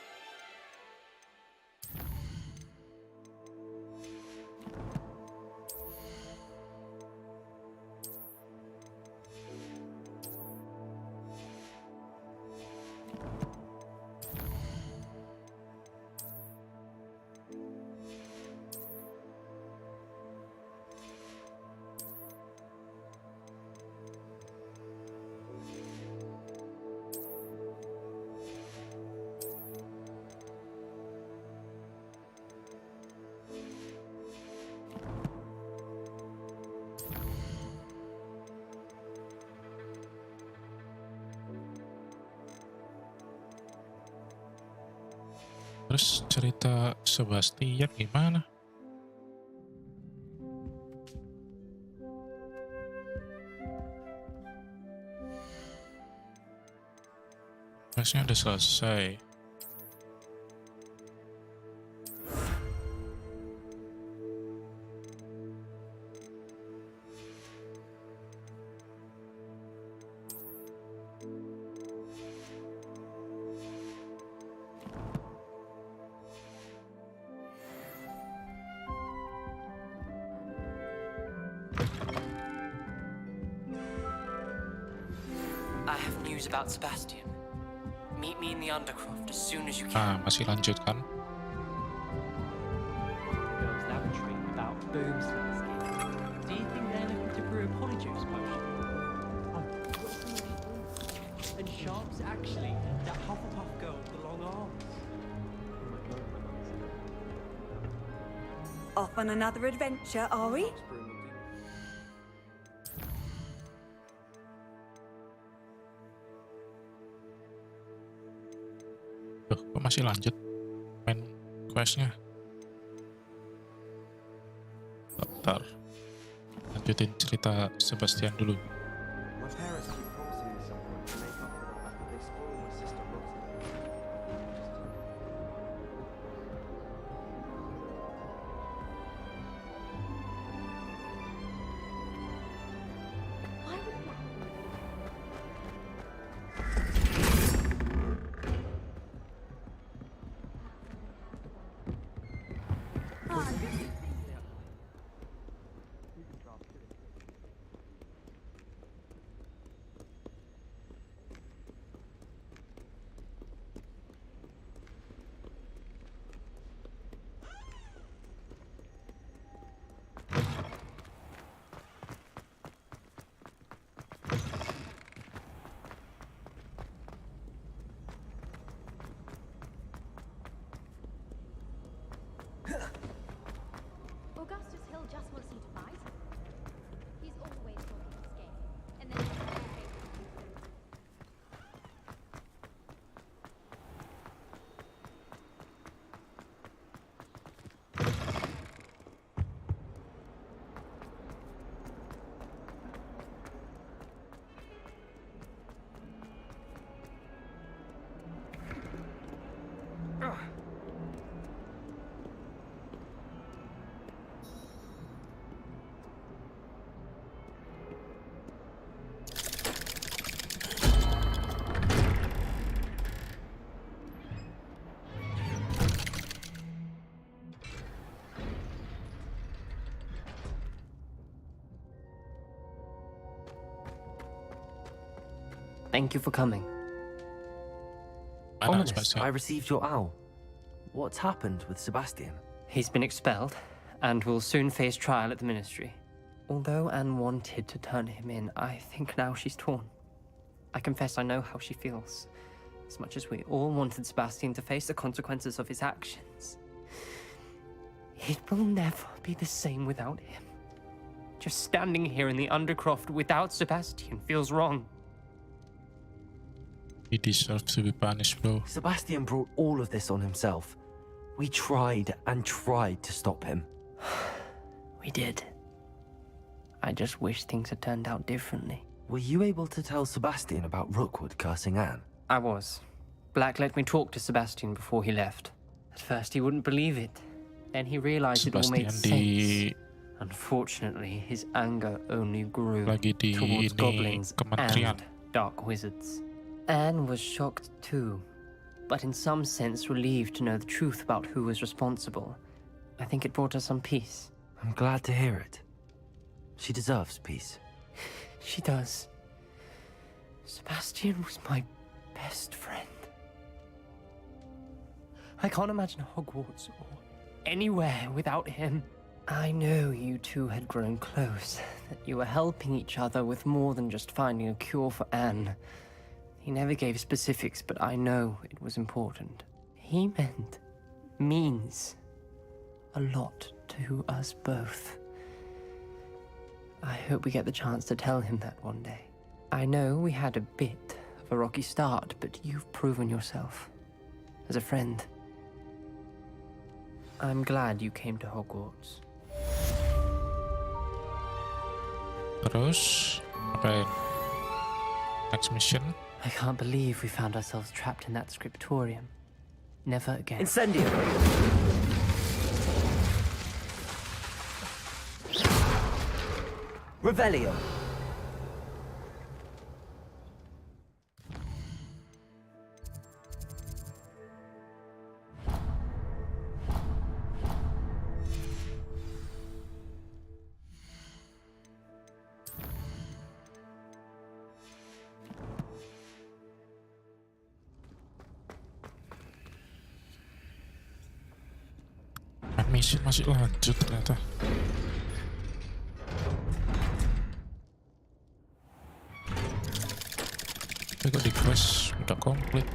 Terus cerita Sebastian gimana? Questnya udah selesai. I have news about Sebastian. Meet me in the Undercroft as soon as you can. Masih lanjut kan? Girls' lavatory without boomsticks. Do you think they're looking to brew a polyjuice potion? And Sharp's actually that Hufflepuff girl with the long arms. Off on another adventure, are we? Loh, kok masih lanjut main questnya? Bentar, lanjutin cerita Sebastian dulu. My parents keep promising me something to make up for the fact that they spoiled my sister rotten. Augustus Hill just wants you to fight. He's always talking his game, and then Thank you for coming. Ominous, I received your owl. What's happened with Sebastian? He's been expelled, and will soon face trial at the Ministry. Although Anne wanted to turn him in, I think now she's torn. I confess I know how she feels. As much as we all wanted Sebastian to face the consequences of his actions, it will never be the same without him. Just standing here in the Undercroft without Sebastian feels wrong. He deserves to be punished, bro. Sebastian brought all of this on himself. We tried and tried to stop him. We did. I just wish things had turned out differently. Were you able to tell Sebastian about Rookwood cursing Anne? I was. Black let me talk to Sebastian before he left. At first he wouldn't believe it. Then he realized it all made sense. Unfortunately, his anger only grew towards goblins and dark wizards. Anne was shocked too, but in some sense relieved to know the truth about who was responsible. I think it brought her some peace. I'm glad to hear it. She deserves peace. She does. Sebastian was my best friend. I can't imagine Hogwarts or anywhere without him. I know you two had grown close, that you were helping each other with more than just finding a cure for Anne. He never gave specifics, but I know it was important. He means a lot to us both. I hope we get the chance to tell him that one day. I know we had a bit of a rocky start, but you've proven yourself as a friend. I'm glad you came to Hogwarts. Terus, apa next mission? I can't believe we found ourselves trapped in that scriptorium. Never again. Incendio! Revelio! Misi masih lanjut ternyata. Tapi kok di quest udah komplit.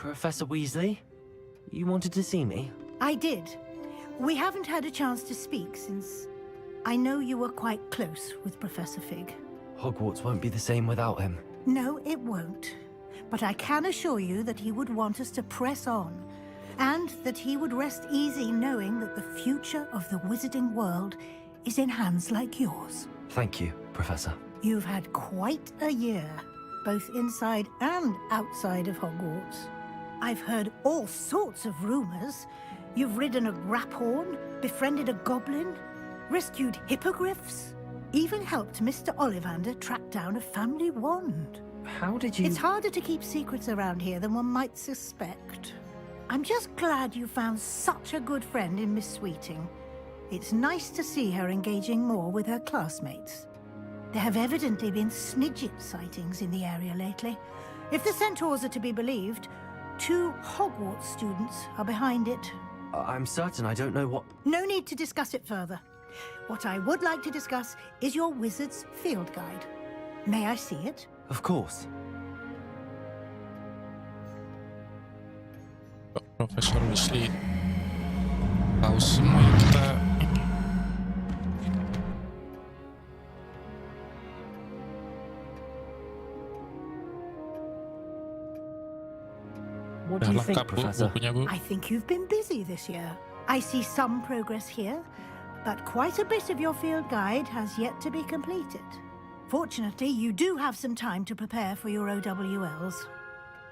Professor Weasley, you wanted to see me? I did. We haven't had a chance to speak since I know you were quite close with Professor Fig. Hogwarts won't be the same without him. No, it won't. But I can assure you that he would want us to press on, and that he would rest easy knowing that the future of the wizarding world is in hands like yours. Thank you, Professor. You've had quite a year, both inside and outside of Hogwarts. I've heard all sorts of rumors. You've ridden a graphorn, befriended a goblin, rescued hippogriffs, even helped Mr. Ollivander track down a family wand. How did you... It's harder to keep secrets around here than one might suspect. I'm just glad you found such a good friend in Miss Sweeting. It's nice to see her engaging more with her classmates. There have evidently been Snidget sightings in the area lately. If the centaurs are to be believed, 2 Hogwarts students are behind it. I'm certain I don't know what... No need to discuss it further. What I would like to discuss is your wizard's field guide. May I see it? Of course. Profesor Weasley tahu semua yang kita ini. What do you think, Professor? I think you've been busy this year. I see some progress here, but quite a bit of your field guide has yet to be completed. Fortunately, you do have some time to prepare for your OWLs.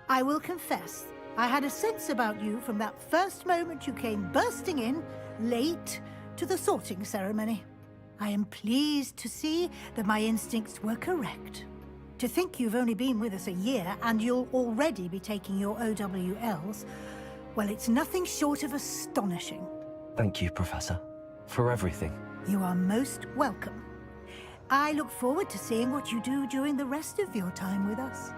I will confess, I had a sense about you from that first moment you came bursting in, late, to the sorting ceremony. I am pleased to see that my instincts were correct. To think you've only been with us a year and you'll already be taking your OWLs, well, it's nothing short of astonishing. Thank you, Professor, for everything. You are most welcome. I look forward to seeing what you do during the rest of your time with us.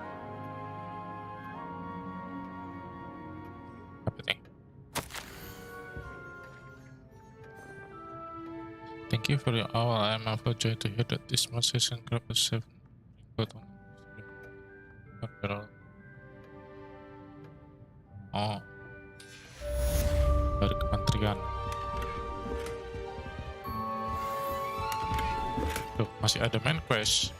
Thank you for your hour. I am overjoyed to hear that this month's session grab a 7 got on. Oh. dari kementerian. Tuh, masih ada main quest.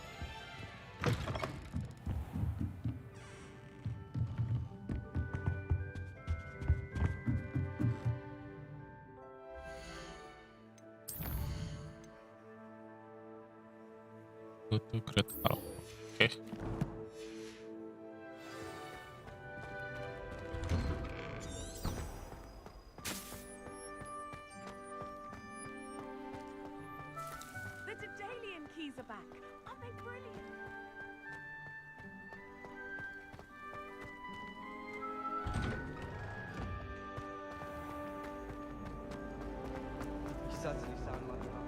Itu great hall. Oke. The Daedalian keys are back. Aren't they brilliant? You certainly sound like you have.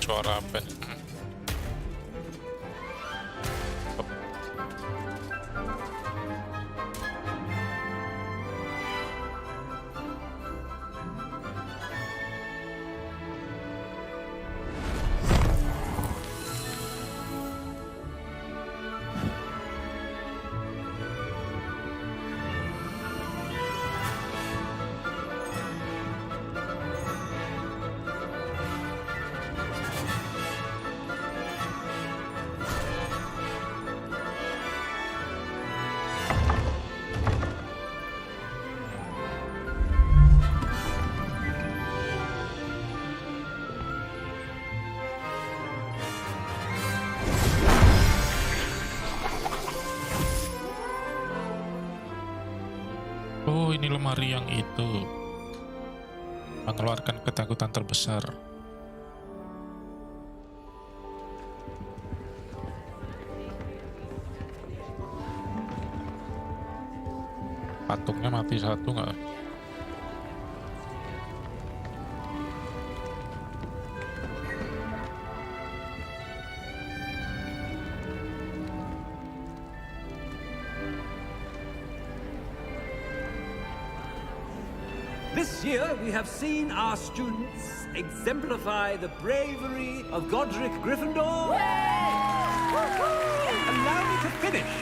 Suara apa nih? Oh, ini lemari yang itu mengeluarkan ketakutan terbesar. Patungnya mati satu nggak? This year, we have seen our students exemplify the bravery of Godric Gryffindor. Allow me to finish.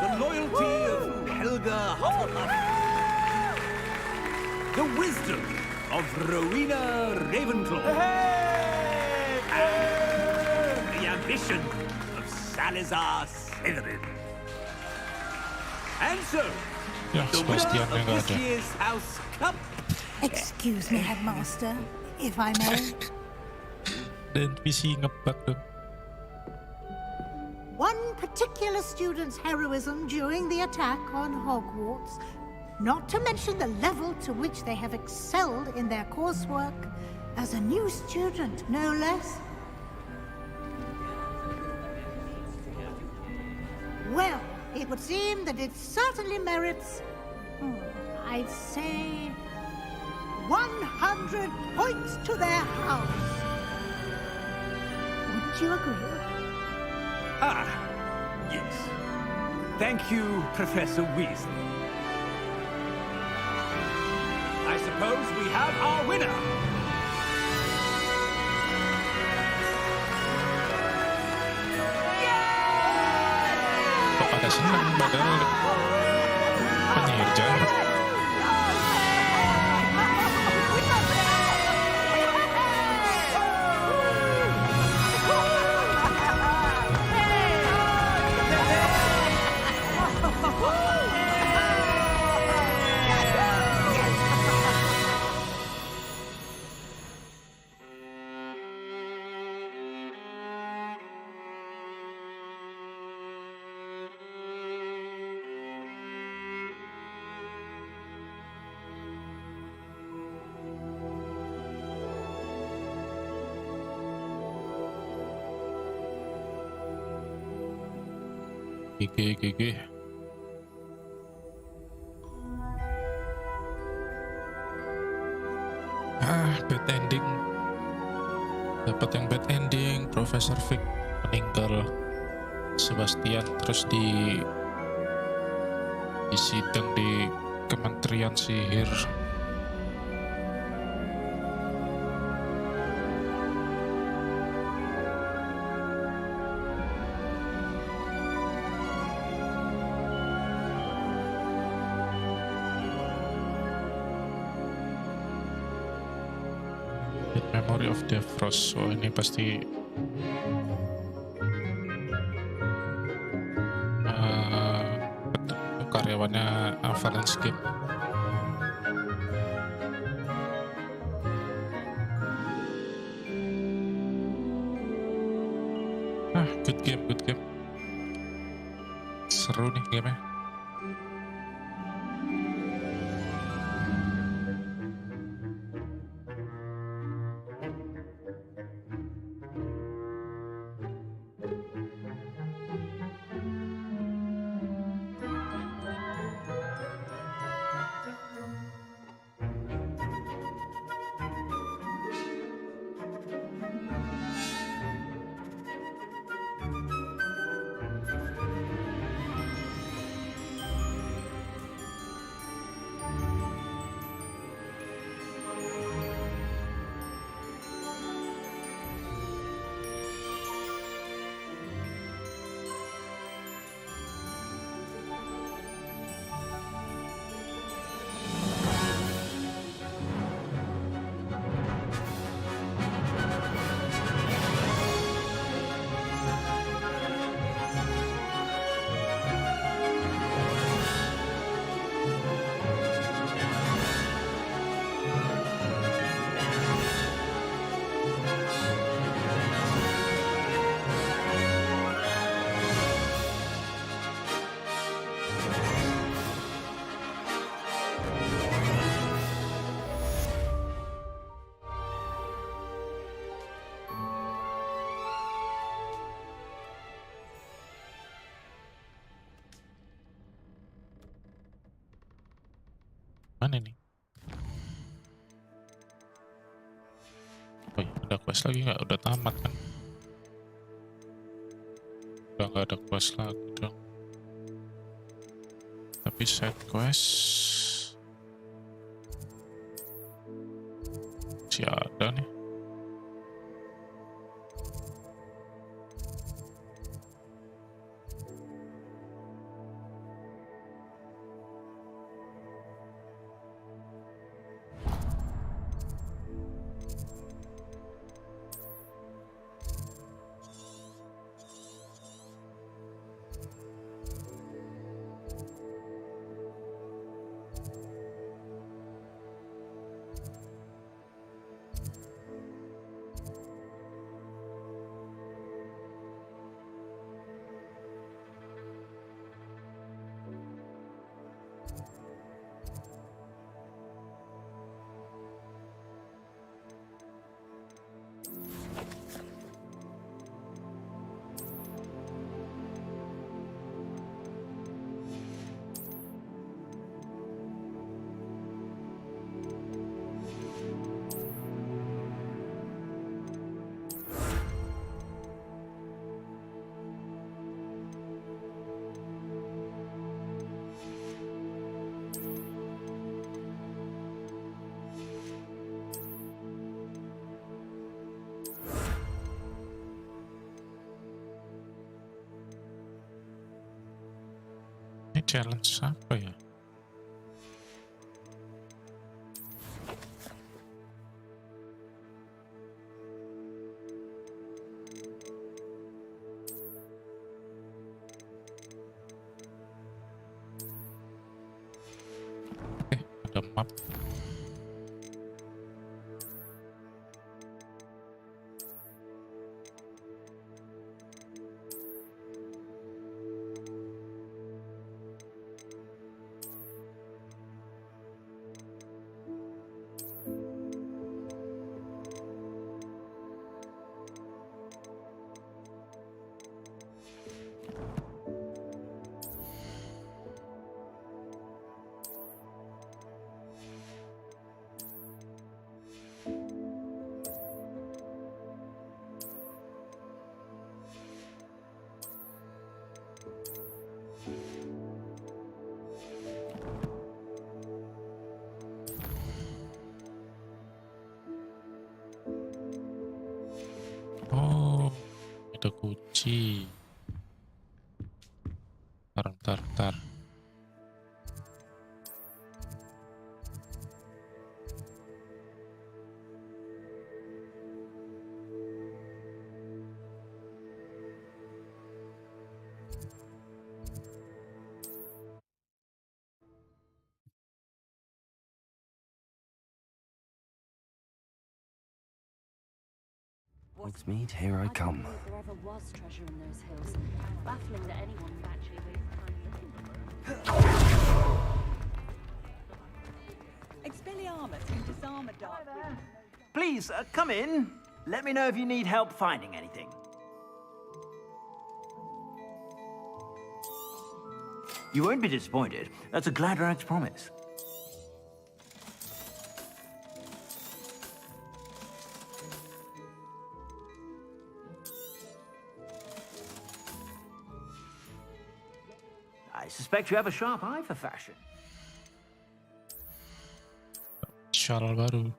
The loyalty of Helga Hufflepuff. The wisdom of Rowena Ravenclaw. And the ambition of Salazar Slytherin. And so, Ya, Sebastiannya nggak ada. Excuse me, Headmaster, if I may. Dan PC ngebug dong. One particular student's heroism during the attack on Hogwarts, not to mention the level to which they have excelled in their coursework, as a new student, no less. Well, it would seem that it certainly merits, I'd say, 100 points to their house. Would you agree? Ah, yes. Thank you, Professor Weasley. I suppose we have our winner. Kok pada senang padahal penyihir jahat. GG. Bad ending. Dapat yang bad ending. Profesor Vic meninggal. Sebastian terus di sidang di Kementerian Sihir. Memory of the Frost. Oh, ini pasti karyawannya Avalanche Game. Good game. Seru nih gamenya. Mana nih? Oh ya, ada quest lagi nggak? Udah tamat kan? Udah nggak ada quest lagi dong. Tapi side quest masih ada nih. Ini challenge apa ya? Ada map. Oh, ada kunci. Bentar. Hogsmeade, here I come. There ever was treasure in those hills. Baffling that anyone would actually waste time looking for it. Expelliarmus can disarm a dark. Please, come in. Let me know if you need help finding anything. You won't be disappointed. That's a Gladrax promise. I suspect you have a sharp eye for fashion. Shawl baru.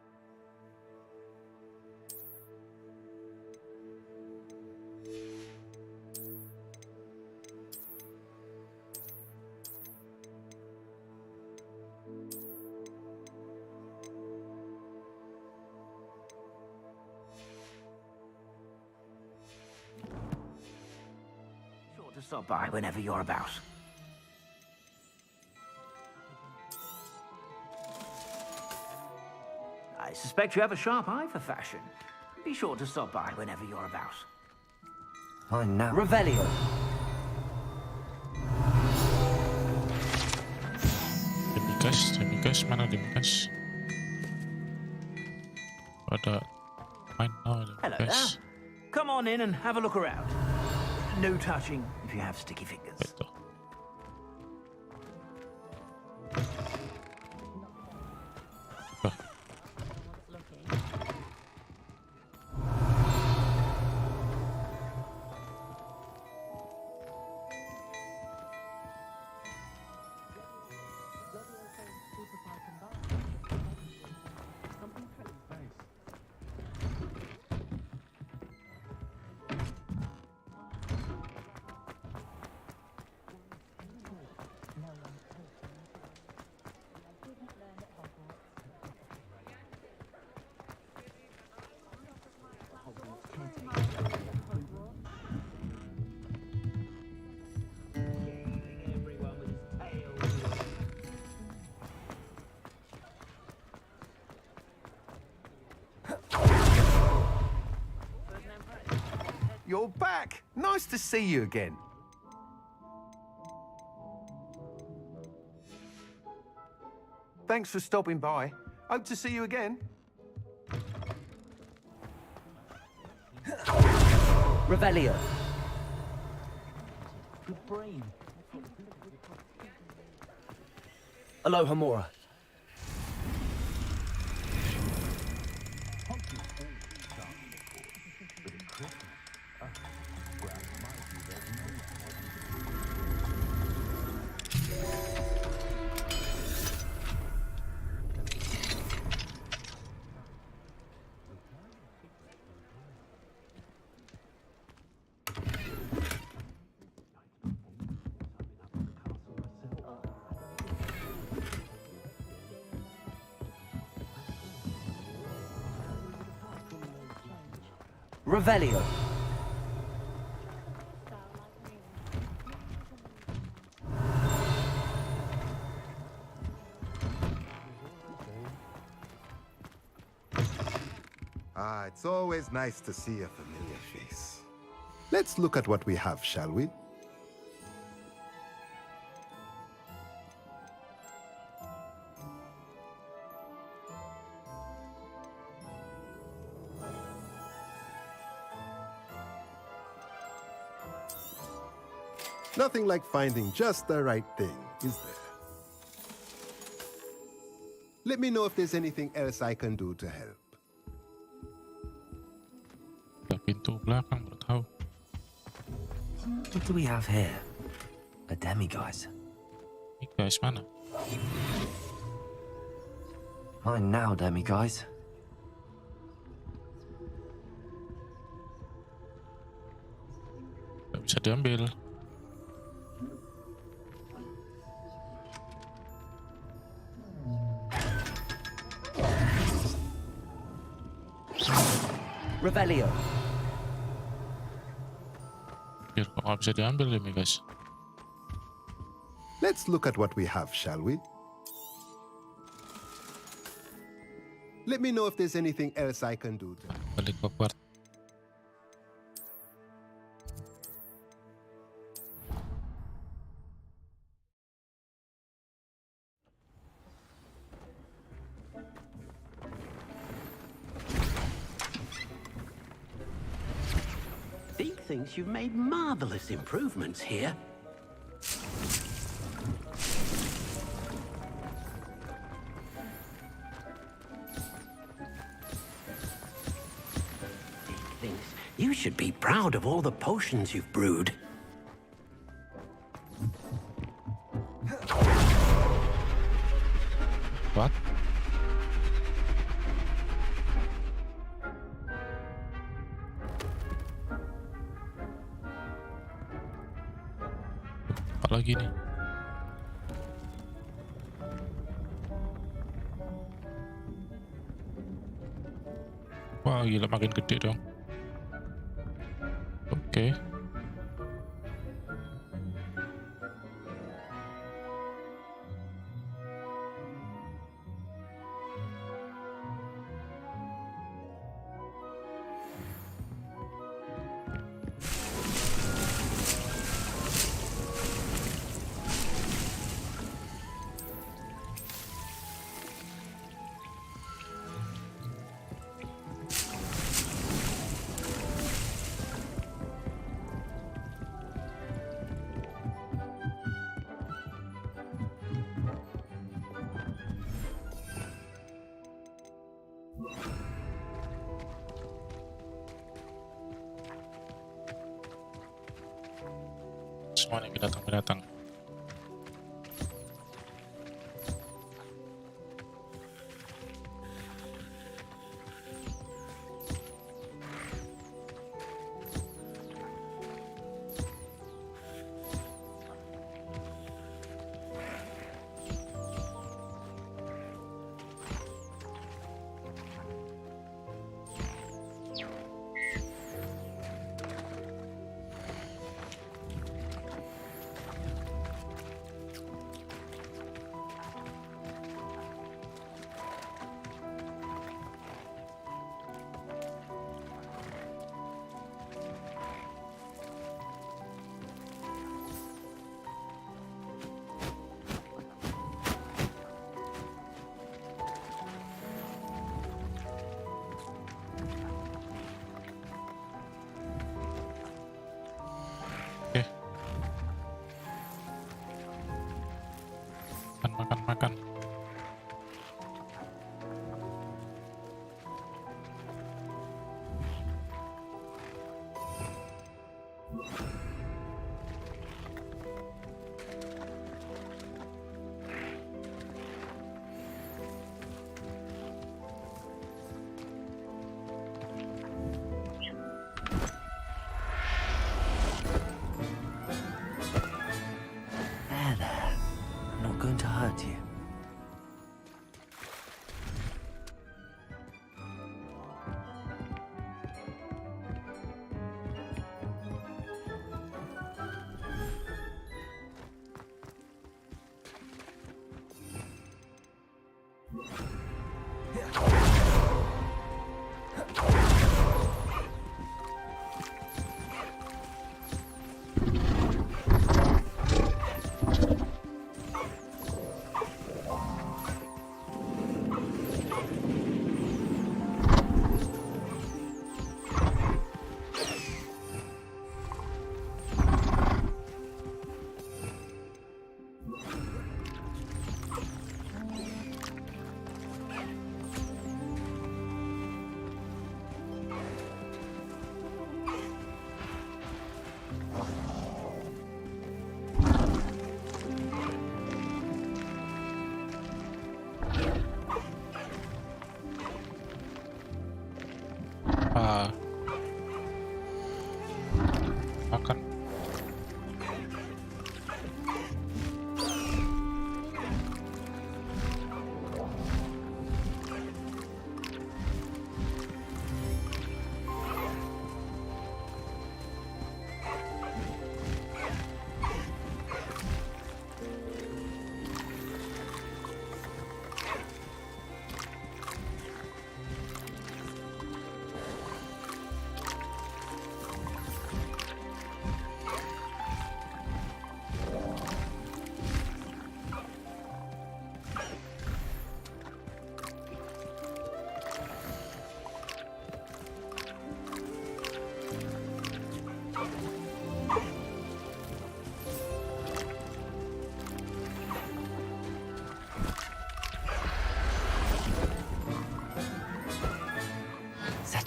Sure to stop by whenever you're about. I suspect you have a sharp eye for fashion. Be sure to stop by whenever you're about. Fine now. Revelio. Demikas, mana Demikas? Ada main Hello there. Demikas. Come on in and have a look around. No touching if you have sticky fingers. Betul. You're back! Nice to see you again. Thanks for stopping by. Hope to see you again. Revelio. Good brain. Aloha Mora. Revelio. Ah, it's always nice to see a familiar face. Let's look at what we have, shall we? Nothing like finding just the right thing, is there? Let me know if there's anything else I can do to help. Pintu belakang nggak tahu. What do we have here? A demiguise. Guys mana? Fine now, demiguise. Bisa diambil. Revelio. Biar kok nggak bisa diambil ini guys. Let's look at what we have, shall we? Let me know if there's anything else I can do. Balik Hogwarts. Big thinks you've made marvelous improvements here. You should be proud of all the potions you've brewed. What? Apa lagi nih? Wah, gila makin gede dong. Oke. Semua nih binatang-binatang. Makan. There. I'm not going to hurt you. Makan.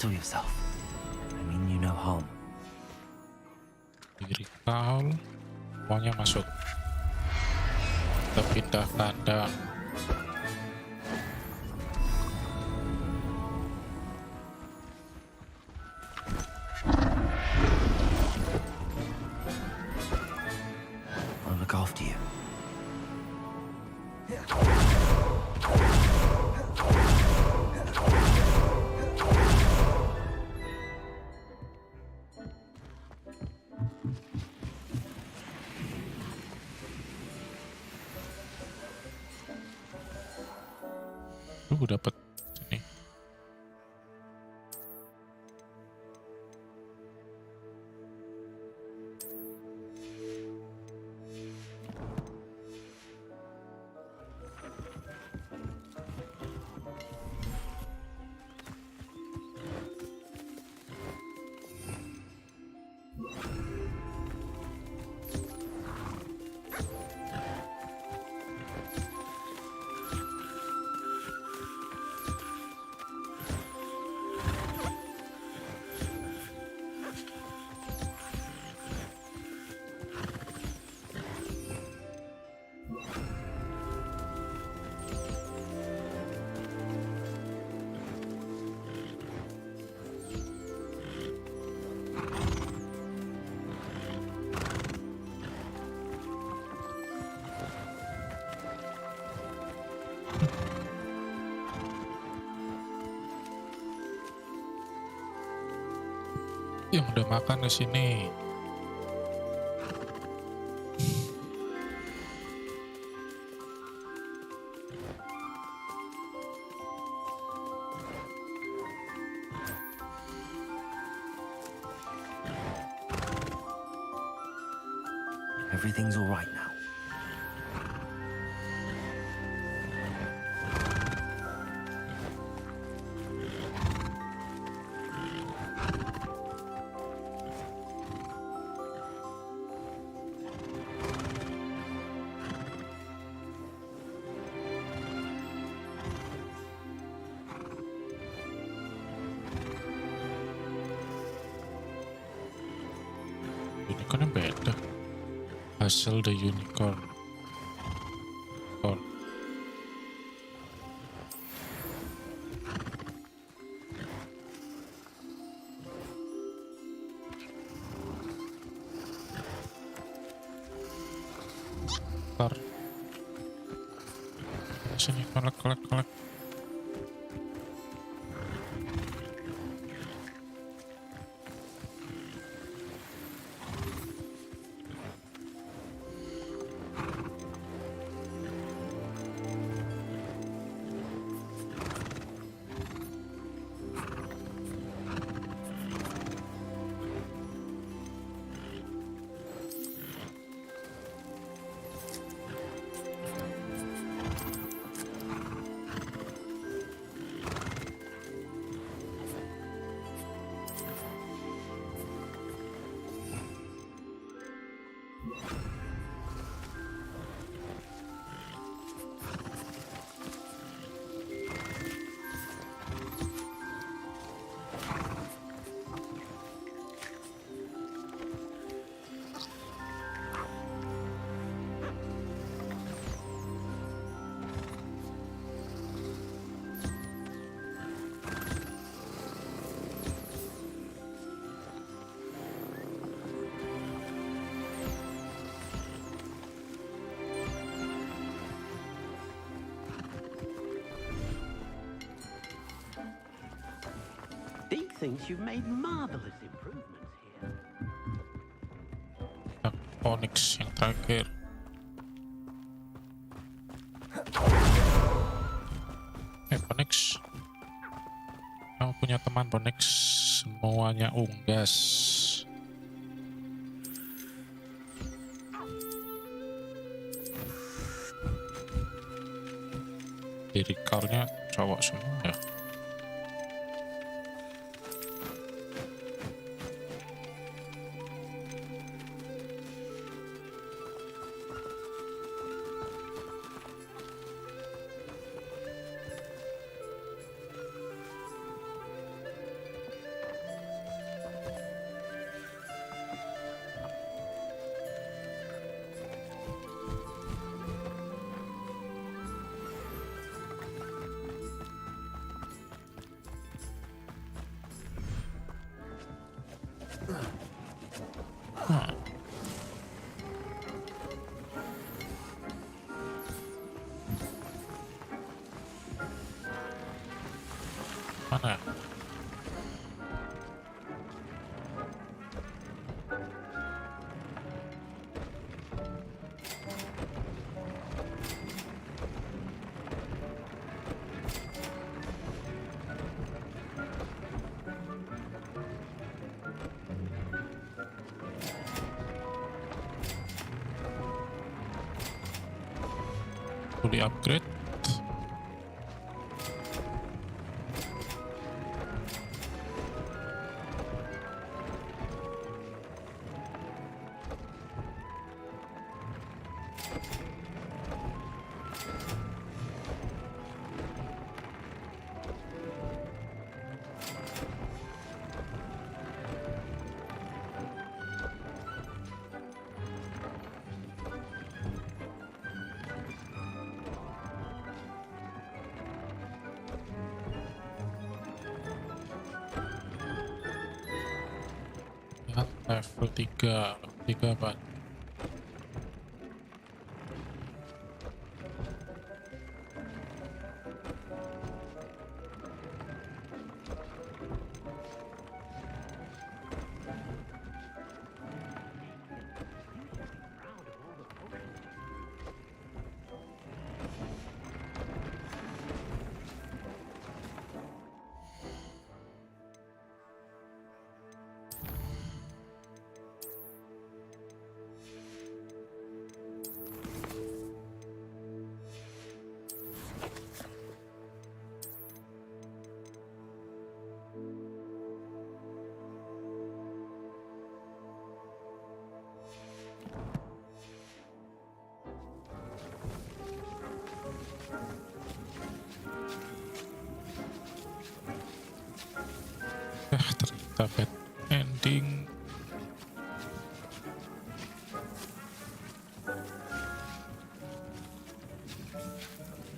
Settle yourself. I mean you no harm. Di recall, semuanya masuk. Kita pindah kandang. I'll look after you. Dapat ini. Yang udah makan di sini. Everything's all right now. Unicorn beda. Hasil the unicorn. Ntar. Sini kolek. Deke thinks you've made marvelous improvements here. Onyx yang terakhir. Onyx. Kamu punya teman Onyx, semuanya unggas. Di recall-nya cowok semua ya. Nah. Fully upgrade. Level 3 apa? Ternyata bad ending.